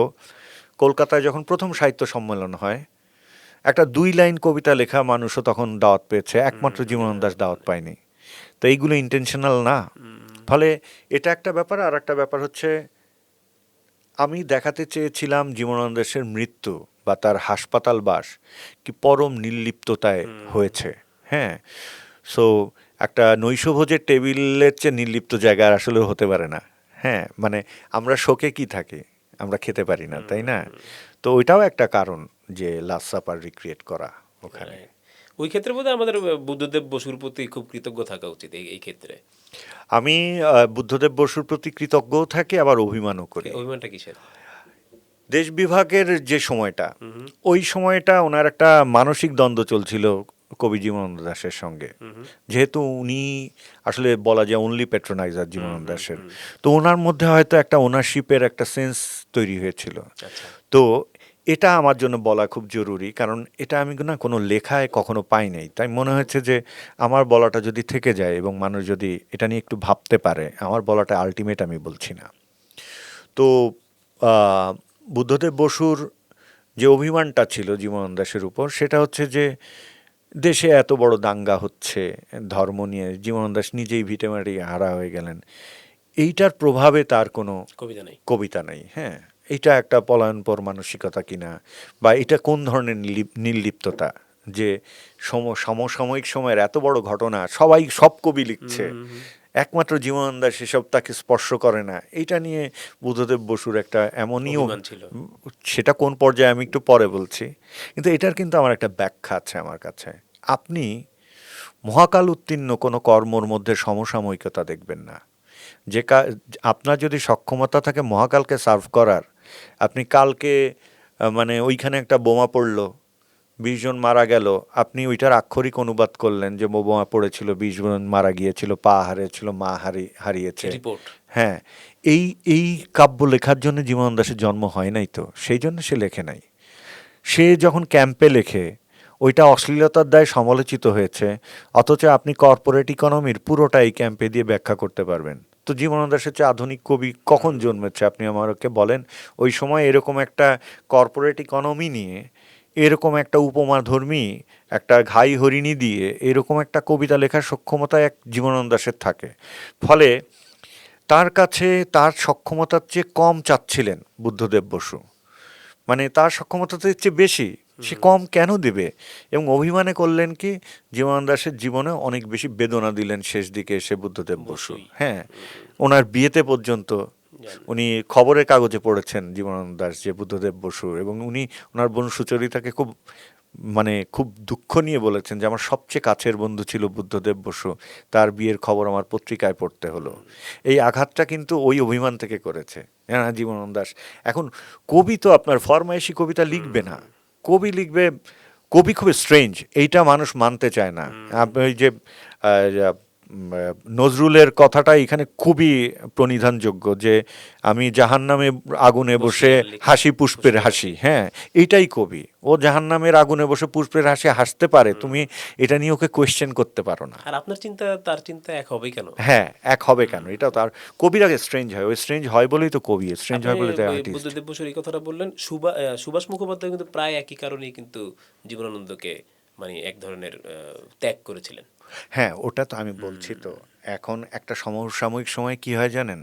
Speaker 1: কলকাতায় যখন প্রথম সাহিত্য সম্মেলন হয়, একটা 2 লাইন কবিতা লেখা মানুষও তখন দাওয়াত পেয়েছে, একমাত্র জীবনানন্দ দাশ দাওয়াত পায়নি। তো এইগুলো ইন্টেনশনাল না। ফলে এটা একটা ব্যাপার। আর একটা ব্যাপার হচ্ছে, আমি দেখাতে চেয়েছিলাম জীবনানন্দ দাশের মৃত্যু বা তার হাসপাতালবাস কি পরম নির্লিপ্ততায় হয়েছে। হ্যাঁ, সো একটা নৈশভোজের টেবিলের চেয়ে নির্লিপ্ত জায়গা আর আসলে হতে পারে না। হ্যাঁ, মানে আমরা শোকে কি থাকি, আমরা খেতে পারি না, তাই না? তো ওইটাও একটা কারণ যে লাস্ট সাপার রিক্রিয়েট করা ওখানে।
Speaker 2: ওই ক্ষেত্রে বোধহয় আমাদের বুদ্ধদেব বসুর প্রতি খুব কৃতজ্ঞ থাকা উচিত এই ক্ষেত্রে।
Speaker 1: আমি বুদ্ধদেব বসুর প্রতি কৃতজ্ঞও থাকি, আবার অভিমানও করি।
Speaker 2: অভিমানটা কিসের?
Speaker 1: দেশ বিভাগের যে সময়টা, ওই সময়টা ওনার একটা মানসিক দ্বন্দ্ব চলছিল কবি জীবনানন্দ দাশের সঙ্গে। যেহেতু উনি আসলে বলা যায় অনলি প্যাট্রোনাইজার জীবনানন্দ দাশের, তো ওনার মধ্যে হয়তো একটা ওনারশিপের একটা সেন্স তৈরি হয়েছিল।
Speaker 2: আচ্ছা।
Speaker 1: তো এটা আমার জন্য বলা খুব জরুরি, কারণ এটা আমি না কোনো লেখায় কখনো পাই নাই, তাই মনে হচ্ছে যে আমার বলাটা যদি থেকে যায় এবং মানুষ যদি এটা নিয়ে একটু ভাবতে পারে, আমার বলাটা আলটিমেট আমি বলছি না। তো আহ, বুদ্ধদেব বসুর যে অভিমানটা ছিল জীবনানন্দ দাশের উপর, সেটা হচ্ছে যে দেশে এত বড় দাঙ্গা হচ্ছে ধর্ম নিয়ে, জীবনানন্দ দাশ নিজেই ভিটেমাটি হারা হয়ে গেলেন, এইটার প্রভাবে তার কোনো
Speaker 2: কবিতা নেই।
Speaker 1: কবিতা নেই। হ্যাঁ, এটা একটা পলায়নপর মানসিকতা কিনা, বা এটা কোন ধরনের নির্লিপ্ততা, যে সমসাময়িক সময়ের এত বড় ঘটনা সবাই সব কবি লিখছে, একমাত্র জীবনানন্দ দাশ সেসব তাকে স্পর্শ করে না, এইটা নিয়ে বুদ্ধদেব বসুর একটা এমনই
Speaker 2: অভিমান ছিল।
Speaker 1: সেটা কোন পর্যায়ে আমি একটু পরে বলছি, কিন্তু এটার কিন্তু আমার একটা ব্যাখ্যা আছে আমার কাছে। আপনি মহাকাল উত্তীর্ণ কোনো কর্মর মধ্যে সমসাময়িকতা দেখবেন না। যে আপনার যদি সক্ষমতা থাকে মহাকালকে সার্ভ করার, আপনি কালকে মানে ওইখানে একটা বোমা পড়লো, 20 জন মারা গেল, আপনি ওইটার আক্ষরিক অনুবাদ করলেন যে বোমা পড়েছিল, 20 জন মারা গিয়েছিল, পা হারিয়েছিল, মা হারিয়েছে।
Speaker 2: রিপোর্ট।
Speaker 1: হ্যাঁ, এই এই কাব্য লেখার জন্য জীবনানন্দ দাশের জন্ম হয় নাই, তো সেই জন্য সে লেখে নাই। সে যখন ক্যাম্পে লেখে, ওইটা অশ্লীলতার দায়ে সমালোচিত হয়েছে, অথচ আপনি কর্পোরেট ইকোনমির পুরোটা এই ক্যাম্পে দিয়ে ব্যাখ্যা করতে পারবেন। তো জীবনানন্দ দাশের চেয়ে আধুনিক কবি কখন জন্মেছে আপনি আমাকে বলেন? ওই সময় এরকম একটা কর্পোরেট ইকোনমি নিয়ে, এরকম একটা উপমাধর্মী একটা ঘাই হরিণী দিয়ে এরকম একটা কবিতা লেখার সক্ষমতা এক জীবনানন্দ দাশের থাকে। ফলে তার কাছে তার সক্ষমতার চেয়ে কম চাচ্ছিলেন বুদ্ধদেব বসু, মানে তার সক্ষমতার চেয়ে বেশি, সে কম কেন দেবে? এবং অভিমানে করলেন কি, জীবনানন্দ দাশের জীবনে অনেক বেশি বেদনা দিলেন শেষ দিকে এসে বুদ্ধদেব বসু।
Speaker 2: বসুই।
Speaker 1: হ্যাঁ, ওনার বিয়েতে পর্যন্ত
Speaker 2: জানি।
Speaker 1: উনি খবরের কাগজে পড়েছেন জীবনানন্দ দাশ যে বুদ্ধদেব বসু, এবং উনি ওনার বোন সুচরিতাকে খুব মানে খুব দুঃখ নিয়ে বলেছেন যে আমার সবচেয়ে কাছের বন্ধু ছিল বুদ্ধদেব বসু, তার বিয়ের খবর আমার পত্রিকায় পড়তে হলো। এই আঘাতটা কিন্তু ওই অভিমান থেকে করেছে। হ্যাঁ, জীবনানন্দ দাশ এখন কবি তো আপনার ফরমাইশি কবিতা লিখবে না, কবি লিখবে, কবি খুব স্ট্রেঞ্জ, এইটা মানুষ মানতে চায় না। আপনি ওই যে নজরুলের কথাটা এখানে খুবই প্রণিধানযোগ্য, যে আমি জাহান্নামে আগুনে বসে হাসি পুষ্পের হাসি। হ্যাঁ, এইটাই কবি, ও জাহান্নামের আগুনে বসে পুষ্পের হাসি হাসতে পারে, তুমি এটা নিয়ে ওকে কোয়েশ্চেন করতে পারো না।
Speaker 2: আর আপনার চিন্তা তার চিন্তা এক হবেই কেন?
Speaker 1: হ্যাঁ, এক হবে কেন? এটা তার কবির আগে স্ট্রেঞ্জ হয়, ওই স্ট্রেঞ্জ হয় বলেই তো কবি, স্ট্রেঞ্জ
Speaker 2: আপনি
Speaker 1: হয় বলে তো
Speaker 2: ওই
Speaker 1: আর্টিস্ট।
Speaker 2: বুদ্ধদেব বসুর এই কথাটা বললেন, সুভাষ মুখোপাধ্যায় কিন্তু প্রায় একই কারণেই কিন্তু জীবনানন্দকে মানে এক ধরনের ত্যাগ করেছিলেন।
Speaker 1: হ্যাঁ, ওটা তো আমি বলছি তো। এখন একটা সমসাময়িক সময় কি হয় জানেন?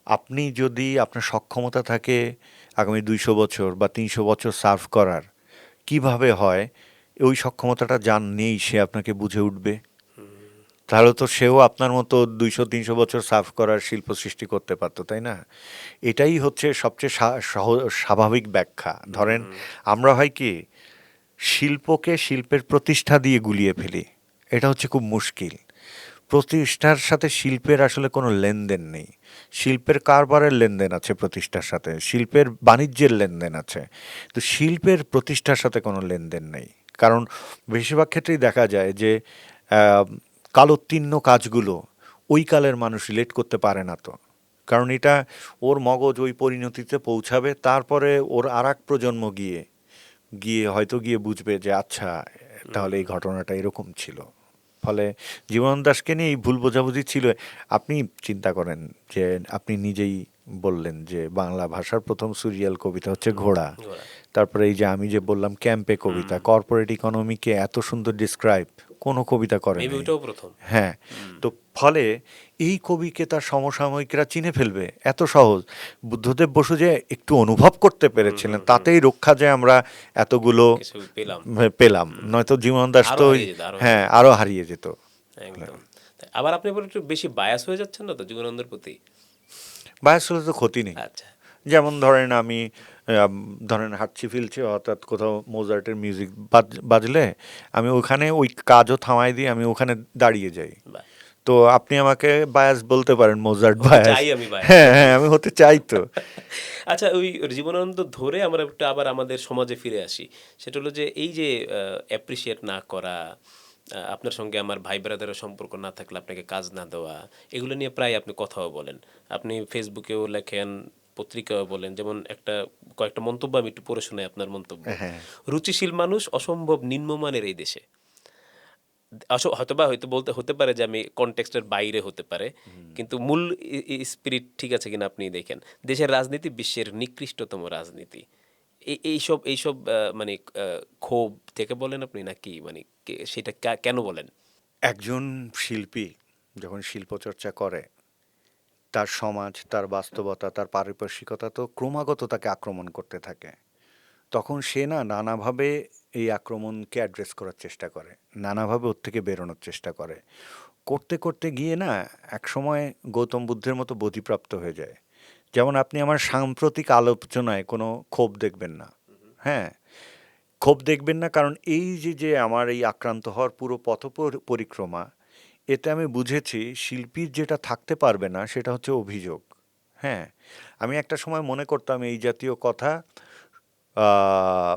Speaker 1: আপনি যদি আপনার সক্ষমতা থাকে আগামী 200 বছর বা 300 বছর সার্ভ করার, কিভাবে হয় ওই সক্ষমতাটা যার নেই সে আপনাকে বুঝে উঠবে? তাহলে তো সেও আপনার মতো 200-300 বছর সার্ভ করার শিল্প সৃষ্টি করতে পারতো, তাই না? এটাই হচ্ছে সবচেয়ে স্বাভাবিক ব্যাখ্যা। ধরেন, আমরা হয় কি, শিল্পকে শিল্পের প্রতিষ্ঠা দিয়ে গুলিয়ে ফেলি, এটা হচ্ছে খুব মুশকিল। প্রতিষ্ঠার সাথে শিল্পের আসলে কোনো লেনদেন নেই। শিল্পের কারবারের লেনদেন আছে প্রতিষ্ঠার সাথে, শিল্পের বাণিজ্যের লেনদেন আছে, তো শিল্পের প্রতিষ্ঠার সাথে কোনো লেনদেন নেই। কারণ বেশিরভাগ ক্ষেত্রেই দেখা যায় যে আহ, কালোত্তীর্ণ কাজগুলো ওই কালের মানুষ রিলেট করতে পারে না, তো কারণ এটা ওর মগজ ওই পরিণতিতে পৌঁছাবে, তারপরে ওর আর এক প্রজন্ম গিয়ে গিয়ে হয়তো গিয়ে বুঝবে যে আচ্ছা, তাহলে এই ঘটনাটা এরকম ছিল। ফলে জীবনানন্দ দাশকে নিয়ে এই ভুল বোঝাবুঝি ছিল। আপনি চিন্তা করেন যে আপনি নিজেই বললেন যে বাংলা ভাষার প্রথম সিরিয়াল কবিতা হচ্ছে ঘোড়া।
Speaker 2: ঘোড়া।
Speaker 1: তারপরে এই যে আমি যে বললাম ক্যাম্পে কবিতা, কর্পোরেট ইকোনমিকে এত সুন্দর ডিসক্রাইব কোনো কবিতা করে
Speaker 2: মেবি
Speaker 1: নাই।
Speaker 2: ওটাও প্রথম।
Speaker 1: হ্যাঁ, তো ফলে এই কবিকে তার সমসাময়িকরা চিনে ফেলবে এত সহজ। বুদ্ধদেব বসু যে একটু অনুভব করতে পেরেছিলেন, তাতেই রক্ষা যে আমরা এতগুলো
Speaker 2: কিছু পেলাম।
Speaker 1: পেলাম, নয়তো জীবনানন্দ দাশ
Speaker 2: আরো
Speaker 1: তো
Speaker 2: হারিয়ে যেত, আরো হারিয়ে
Speaker 1: হ্যাঁ
Speaker 2: যেত।
Speaker 1: আরো হারিয়ে যেত।
Speaker 2: একদম। আবার আপনি বলেন একটু বেশি বায়াস হয়ে যাচ্ছেন না তো জীবনানন্দের প্রতি?
Speaker 1: বায়াস হলে তো ক্ষতি নেই।
Speaker 2: আচ্ছা।
Speaker 1: যেমন ধরেন আমি ধরেন হাঁটছি ফিরছি, অর্থাৎ কোথাও মোজার্টের মিউজিক বাজলে আমি ওখানে ওই কাজও থামাই দিয়ে আমি ওখানে দাঁড়িয়ে যাই।
Speaker 2: বাহ।
Speaker 1: তো আপনি আমাকে বায়াস বলতে পারেন, মোজার্ট
Speaker 2: হতে
Speaker 1: বায়াস।
Speaker 2: চাই আমি বায়াস।
Speaker 1: হ্যাঁ হ্যাঁ, আমি হতে চাই তো।
Speaker 2: আচ্ছা, ওই জীবনানন্দ ধরে আমরা একটু আবার আমাদের সমাজে ফিরে আসি। সেটা হলো যে এই যে অ্যাপ্রিসিয়েট না করা, আপনার সঙ্গে আমার ভাই ব্রাদারের সম্পর্ক না থাকলে আপনাকে কাজ না দেওয়া, এগুলো নিয়ে প্রায় আপনি কথাও বলেন। আপনি ফেসবুকেও লেখেন, পত্রিকা বলেন, যেমন কয়েকটা মন্তব্য আমি একটু পড়ে শোনাই আপনার মন্তব্য।
Speaker 1: হ্যাঁ,
Speaker 2: রুচিশীল মানুষ অসম্ভব নিম্নমানের এই দেশে। হয়তো বলতে হতে পারে যে আমি কনটেক্সটের বাইরে হতে পারে, কিন্তু মূল স্পিরিট ঠিক আছে কিনা আপনি দেখেন। দেশের রাজনীতি বিশ্বের নিকৃষ্টতম রাজনীতি। এইসব মানে ক্ষোভ থেকে বলেন আপনি, নাকি মানে সেটা কেন বলেন?
Speaker 1: একজন শিল্পী যখন শিল্পচর্চা করে তার সমাজ, তার বাস্তবতা, তার পারিপার্শ্বিকতা তো ক্রমাগত তাকে আক্রমণ করতে থাকে। তখন সে না নানাভাবে এই আক্রমণকে অ্যাড্রেস করার চেষ্টা করে, নানাভাবে ওর থেকে বেরোনোর চেষ্টা করে। করতে করতে গিয়ে না একসময় গৌতম বুদ্ধের মতো বোধিপ্রাপ্ত হয়ে যায়। যেমন আপনি আমার সাম্প্রতিক আলোচনায় কোনো ক্ষোভ দেখবেন না। হ্যাঁ, ক্ষোভ দেখবেন না, কারণ এই যে আমার এই আক্রান্ত হওয়ার পুরো পরিক্রমা, এতে আমি বুঝেছি শিল্পীর যেটা থাকতে পারবে না সেটা হচ্ছে অভিযোগ। হ্যাঁ, আমি একটা সময় মনে করতাম এই জাতীয় কথা আহ,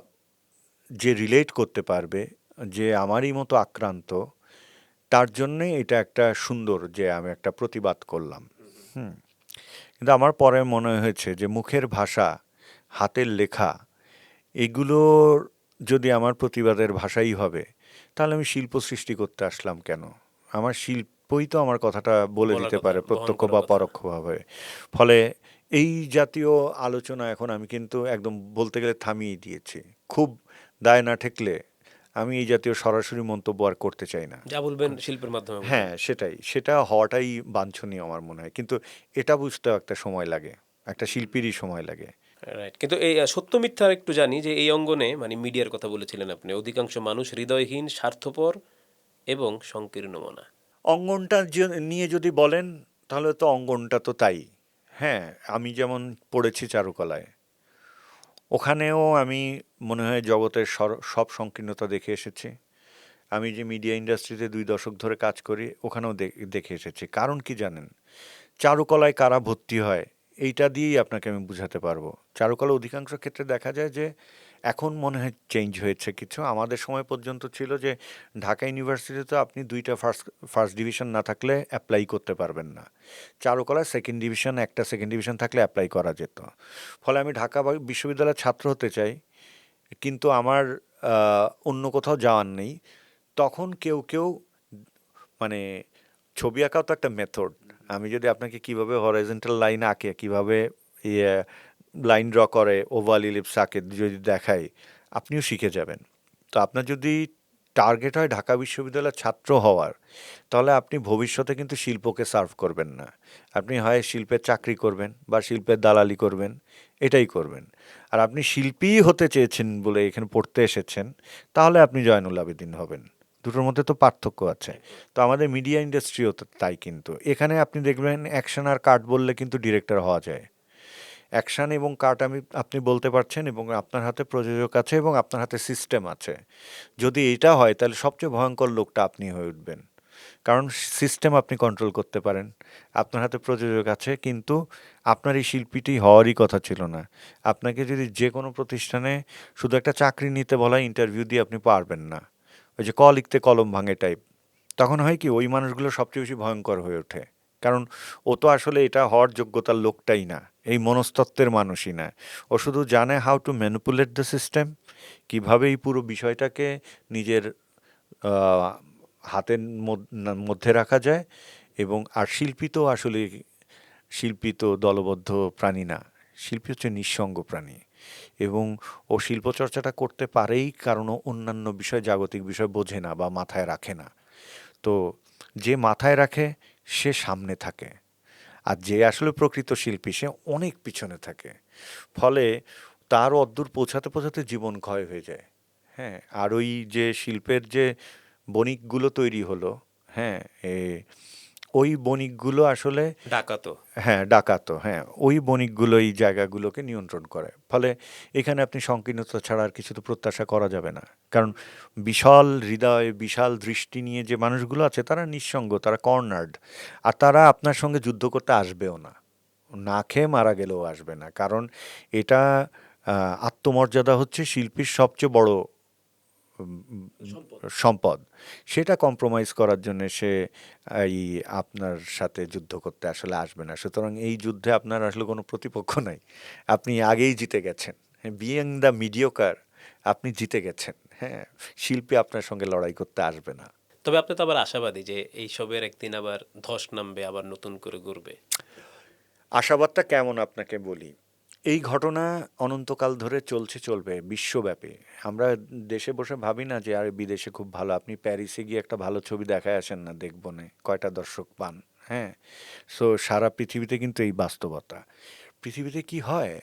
Speaker 1: যে রিলেট করতে পারবে, যে আমারই মতো আক্রান্ত, তার জন্যে এটা একটা সুন্দর যে আমি একটা প্রতিবাদ করলাম। হুম, কিন্তু আমার পরে মনে হয়েছে যে মুখের ভাষা, হাতের লেখা, এগুলোর যদি আমার প্রতিবাদের ভাষাই হবে, তাহলে আমি শিল্প সৃষ্টি করতে আসলাম কেন? আমার শিল্পই তো আমার কথাটা বলে
Speaker 2: বলার
Speaker 1: দিতে
Speaker 2: কথা,
Speaker 1: পারে
Speaker 2: বহন
Speaker 1: প্রত্যক্ষ
Speaker 2: করার
Speaker 1: বা
Speaker 2: কথা।
Speaker 1: পরোক্ষভাবে। ফলে এই জাতীয় আলোচনা এখন আমি কিন্তু একদম বলতে গেলে থামিয়ে দিয়েছি। খুব দায় না ঠেকলে আমি এই জাতীয় সরাসরি মন্তব্য আর করতে চাই না।
Speaker 2: যা বলবেন শিল্পের মাধ্যমে বলবেন।
Speaker 1: হ্যাঁ, সেটাই। সেটা হওয়াটাই বাঞ্ছনীয় আমার মনে হয়। কিন্তু এটা বুঝতেও একটা সময় লাগে। একটা শিল্পীরই সময় লাগে।
Speaker 2: রাইট। কিন্তু এই সত্য মিথ্যার একটু জানি যে এই অঙ্গনে মানে মিডিয়ার কথা বলেছিলেন আপনি, অধিকাংশ মানুষ হৃদয়হীন, স্বার্থপর এবং সংকীর্ণ মনা।
Speaker 1: অঙ্গনটা নিয়ে যদি বলেন, তাহলে তো অঙ্গনটা তো তাই। হ্যাঁ, আমি যেমন পড়েছি চারুকলায়, ওখানেও আমি মনে হয় জগতের সব সংকীর্ণতা দেখে এসেছি। আমি যে মিডিয়া ইন্ডাস্ট্রিতে 2 দশক ধরে কাজ করি, ওখানেও দেখে এসেছি। কারণ কি জানেন? চারুকলায় কারা ভর্তি হয়, এইটা দিয়েই আপনাকে আমি বুঝাতে পারবো। চারুকলা অধিকাংশ ক্ষেত্রে দেখা যায় যে এখন মনে হয় চেঞ্জ হয়েছে কিছু। আমাদের সময় পর্যন্ত ছিল যে ঢাকা ইউনিভার্সিটিতে আপনি 2টা ফার্স্ট ডিভিশন না থাকলে অ্যাপ্লাই করতে পারবেন না। চারুকলায় সেকেন্ড ডিভিশন, একটা সেকেন্ড ডিভিশন থাকলে অ্যাপ্লাই করা যেত। ফলে আমি ঢাকা বিশ্ববিদ্যালয়ের ছাত্র হতে চাই, কিন্তু আমার অন্য কোথাও যাওয়ার নেই। তখন কেউ মানে ছবি আঁকাও তো একটা মেথড। আমি যদি আপনাকে কিভাবে হরাইজন্টাল লাইন আঁকে, কিভাবে ইয়ে লাইন ড্র করে, ওভাল ইলিপস আঁকে যদি দেখাই, আপনিও শিখে যাবেন। তো আপনার যদি টার্গেট হয় ঢাকা বিশ্ববিদ্যালয়ের ছাত্র হওয়ার, তাহলে আপনি ভবিষ্যতে কিন্তু শিল্পকে সার্ভ করবেন না। আপনি হয় শিল্পের চাকরি করবেন বা শিল্পের দালালি করবেন, এটাই করবেন। আর আপনি শিল্পীই হতে চেয়েছেন বলে এখানে পড়তে এসেছেন, তাহলে আপনি জয়নুল আবেদিন হবেন। দুটোর মধ্যে তো পার্থক্য আছে। তো আমাদের মিডিয়া ইন্ডাস্ট্রিও তো তাই কিন্তু। এখানে আপনি দেখবেন অ্যাকশন আর কাট বললে কিন্তু ডিরেক্টর হওয়া যায়। অ্যাকশন এবং কাট আপনি বলতে পারছেন এবং আপনার হাতে প্রযোজক আছে এবং আপনার হাতে সিস্টেম আছে। যদি এটা হয় তাহলে সবচেয়ে ভয়ঙ্কর লোকটা আপনি হয়ে উঠবেন। কারণ সিস্টেম আপনি কন্ট্রোল করতে পারেন। আপনার হাতে প্রযোজক আছে, কিন্তু আপনার এই শিল্পীটি হওয়ারই কথা ছিল না। আপনাকে যদি যেকোনো প্রতিষ্ঠানে শুধু একটা চাকরি নিতে বলা হয়, ইন্টারভিউ দিয়ে আপনি পারবেন না। ওই যে লিখতে কলম ভাঙে টাইপ। তখন হয় কি ওই মানুষগুলো সবচেয়ে বেশি ভয়ঙ্কর হয়ে ওঠে। কারণ ও তো আসলে এটা হওয়ার যোগ্যতার লোকটাই না। এই মনস্তত্ত্বের মানুষই না। ও শুধু জানে how to manipulate the system, কিভাবে এই পুরো বিষয়টাকে নিজের আহ, হাতের মধ্যে রাখা যায়। এবং আর শিল্পী তো আসলে, শিল্পী তো দলবদ্ধ প্রাণী না। শিল্পী হচ্ছে নিঃসঙ্গ প্রাণী। এবং ও শিল্পচর্চাটা করতে পারেই কারণ ও অন্যান্য বিষয়, জাগতিক বিষয় বোঝে না বা মাথায় রাখে না। তো যে মাথায় রাখে সে সামনে থাকে, আর যে আসলে প্রকৃত শিল্পী সে অনেক পিছনে থাকে। ফলে তার অদ্দূর পৌঁছাতে পৌঁছাতে জীবন ক্ষয় হয়ে যায়। হ্যাঁ, আর ওই যে শিল্পের যে বণিকগুলো তৈরি হলো, হ্যাঁ, এ ওই বণিকগুলো আসলে,
Speaker 2: ডাকাতো।
Speaker 1: হ্যাঁ, ডাকাতো, হ্যাঁ, ওই বণিকগুলো এই জায়গাগুলোকে নিয়ন্ত্রণ করে। ফলে এখানে আপনি সংকীর্ণতা ছাড়া আর কিছু তো প্রত্যাশা করা যাবে না। কারণ বিশাল হৃদয়, বিশাল দৃষ্টি নিয়ে যে মানুষগুলো আছে তারা নিঃসঙ্গ, তারা কর্নার্ড। আর তারা আপনার সঙ্গে যুদ্ধ করতে আসবেও না। না খেয়ে মারা গেলেও আসবে না। কারণ এটা আত্মমর্যাদা হচ্ছে শিল্পীর সবচেয়ে বড় সম্পদ, সেটা কম্প্রোমাইজ করার জন্য সে এই আপনার সাথে যুদ্ধ করতে আসলে আসবে না। সুতরাং এই যুদ্ধে আপনার আসলে কোনো প্রতিপক্ষ নাই, আপনি আগেই জিতে গেছেন। বিইং দ্য মিডিওকার, আপনি জিতে গেছেন। হ্যাঁ, শিল্পী আপনার সঙ্গে লড়াই করতে আসবে না।
Speaker 2: তবে আপনি তো আবার আশাবাদী যে এইসবের একদিন আবার ধস নামবে, আবার নতুন করে গড়বে।
Speaker 1: আশাবাদটা কেমন আপনাকে বলি। এই ঘটনা অনন্তকাল ধরে চলছে, চলবে বিশ্বব্যাপী। আমরা দেশে বসে ভাবি না যে আরে বিদেশে খুব ভালো, আপনি প্যারিসে গিয়ে একটা ভালো ছবি দেখায় আসেন না, দেখব না কয়টা দর্শক পান। হ্যাঁ, সো সারা পৃথিবীতে কিন্তু এই বাস্তবতা। পৃথিবীতে কি হয়,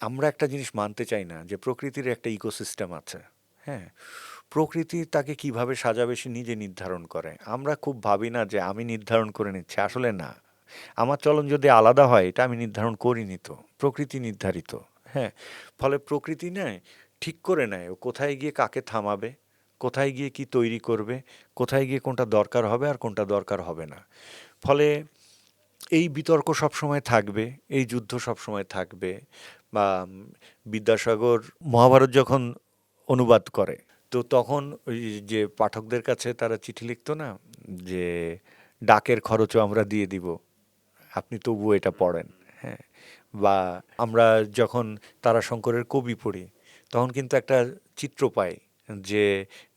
Speaker 1: আমরা একটা জিনিস মানতে চাই না যে প্রকৃতির একটা ইকোসিস্টেম আছে। হ্যাঁ, প্রকৃতি তাকে কিভাবে সাজাবে সে নিজে নির্ধারণ করে। আমরা খুব ভাবি না যে আমি নির্ধারণ করে নিচ্ছি, আসলে না। আমার চলন যদি আলাদা হয় এটা আমি নির্ধারণ করিনি তো, প্রকৃতি নির্ধারিত। হ্যাঁ, ফলে প্রকৃতি নেয়, ঠিক করে নেয় ও কোথায় গিয়ে কাকে থামাবে, কোথায় গিয়ে কি তৈরি করবে, কোথায় গিয়ে কোনটা দরকার হবে আর কোনটা দরকার হবে না। ফলে এই বিতর্ক সবসময় থাকবে, এই যুদ্ধ সবসময় থাকবে। বা বিদ্যাসাগর মহাভারত যখন অনুবাদ করে, তো তখন ওই যে পাঠকদের কাছে তারা চিঠি লিখতো না, যে ডাকের খরচও আমরা দিয়ে দিব, আপনি তবুও এটা পড়েন। হ্যাঁ, বা আমরা যখন তারাশঙ্করের কবি পড়ি, তখন কিন্তু একটা চিত্র পাই যে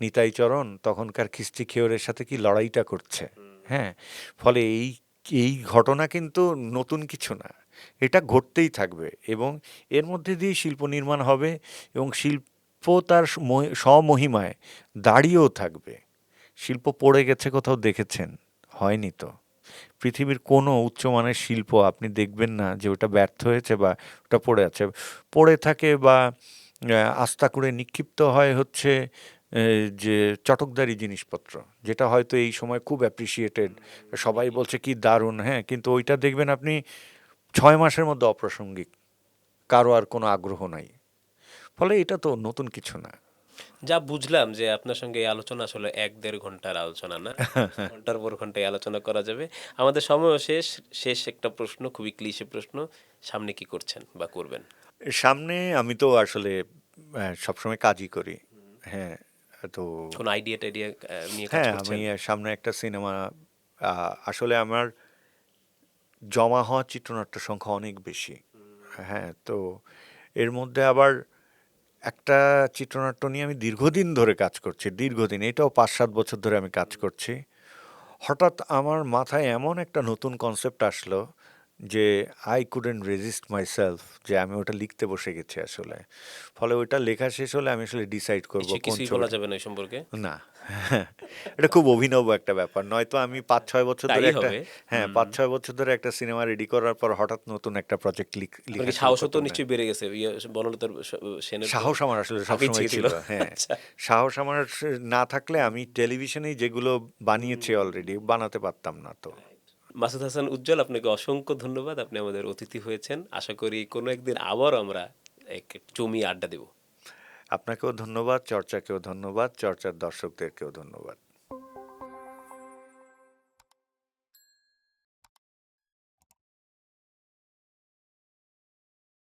Speaker 1: নিতাই চরণ তখনকার খিস্তি খেয়রের সাথে কি লড়াইটা করছে। হ্যাঁ, ফলে এই এই ঘটনা কিন্তু নতুন কিছু না, এটা ঘটতেই থাকবে এবং এর মধ্যে দিয়ে শিল্প নির্মাণ হবে এবং শিল্প তার স্বমহিমায় দাঁড়িয়েও থাকবে। শিল্প পড়ে গেছে কোথাও দেখেছেন? হয়নি তো। পৃথিবীর কোনো উচ্চমানের শিল্প আপনি দেখবেন না যে ওটা ব্যর্থ হয়েছে বা ওটা পড়ে আছে। পড়ে থাকে বা আস্থা করে নিক্ষিপ্ত হয় হচ্ছে যে চটকদারি জিনিসপত্র, যেটা হয়তো এই সময় খুব অ্যাপ্রিসিয়েটেড, সবাই বলছে কি দারুণ। হ্যাঁ, কিন্তু ওইটা দেখবেন আপনি 6 মাসের মধ্যে অপ্রাসঙ্গিক, কারো আর কোনো আগ্রহ নাই। ফলে এটা তো নতুন কিছু না।
Speaker 2: যা বুঝলাম যে আপনার সঙ্গে এই আলোচনা আসলে ১-১.৫ ঘন্টার আলোচনা না, ঘন্টার পর ঘন্টা এই আলোচনা করা যাবে। আমাদের সময়ও শেষ। শেষ একটা প্রশ্ন, খুবই ক্লিশে প্রশ্ন, সামনে কি করছেন বা করবেন?
Speaker 1: সামনে আমি তো আসলে সবসময় কাজই করি। হ্যাঁ, তো
Speaker 2: কোনো আইডিয়া টাইডিয়া নিয়ে কাজ
Speaker 1: হ্যাঁ, আমি
Speaker 2: করছেন?
Speaker 1: সামনে একটা সিনেমা, আসলে আমার জমা হওয়া চিত্রনাট্য সংখ্যা অনেক বেশি। হ্যাঁ, তো এর মধ্যে আবার একটা চিত্রনাট্য নিয়ে আমি দীর্ঘদিন ধরে কাজ করছি, দীর্ঘদিন, এটাও ৫-৭ বছর ধরে আমি কাজ করছি। হঠাৎ আমার মাথায় এমন একটা নতুন কনসেপ্ট আসলো যে I couldn't resist my self, যে আমি ওটা লিখতে বসে গেছি আসলে। ফলে ওইটা লেখা শেষ হলে আমি আসলে ডিসাইড করব কোন
Speaker 2: কিছুই বলা
Speaker 1: ছবিটা।
Speaker 2: যাবে না এই সম্পর্কে?
Speaker 1: না, এটা খুব অভিনব একটা ব্যাপার। নয়তো আমি ৫-৬ বছর ধরে
Speaker 2: তাই
Speaker 1: একটা,
Speaker 2: হবে।
Speaker 1: হ্যাঁ, ৫-৬ বছর ধরে একটা সিনেমা রেডি করার পর হঠাৎ নতুন একটা প্রজেক্ট
Speaker 2: আপনার
Speaker 1: লিখা
Speaker 2: কি
Speaker 1: শুরু
Speaker 2: সাহসও
Speaker 1: করতে
Speaker 2: তো
Speaker 1: মানে
Speaker 2: নিশ্চয়ই বেড়ে গেছে বনলতার সেনের পর?
Speaker 1: সাহস আমার আসলে
Speaker 2: আগেই
Speaker 1: সবসময়
Speaker 2: ছিল।
Speaker 1: ছিল। হ্যাঁ,
Speaker 2: আচ্ছা।
Speaker 1: সাহস আমার না থাকলে আমি টেলিভিশনেই যেগুলো বানিয়েছি অলরেডি বানাতে পারতাম না তো।
Speaker 2: মাসুদ হাসান উজ্জ্বল, আপনাকে অসংখ্য ধন্যবাদ। আপনি আমাদের অতিথি হয়েছেন। আশা করি কোনো একদিন আবার আমরা এক জমিয়ে আড্ডা দেব।
Speaker 1: আপনাকেও ধন্যবাদ, চর্চাকেও ধন্যবাদ, চর্চার দর্শকদেরকেও ধন্যবাদ।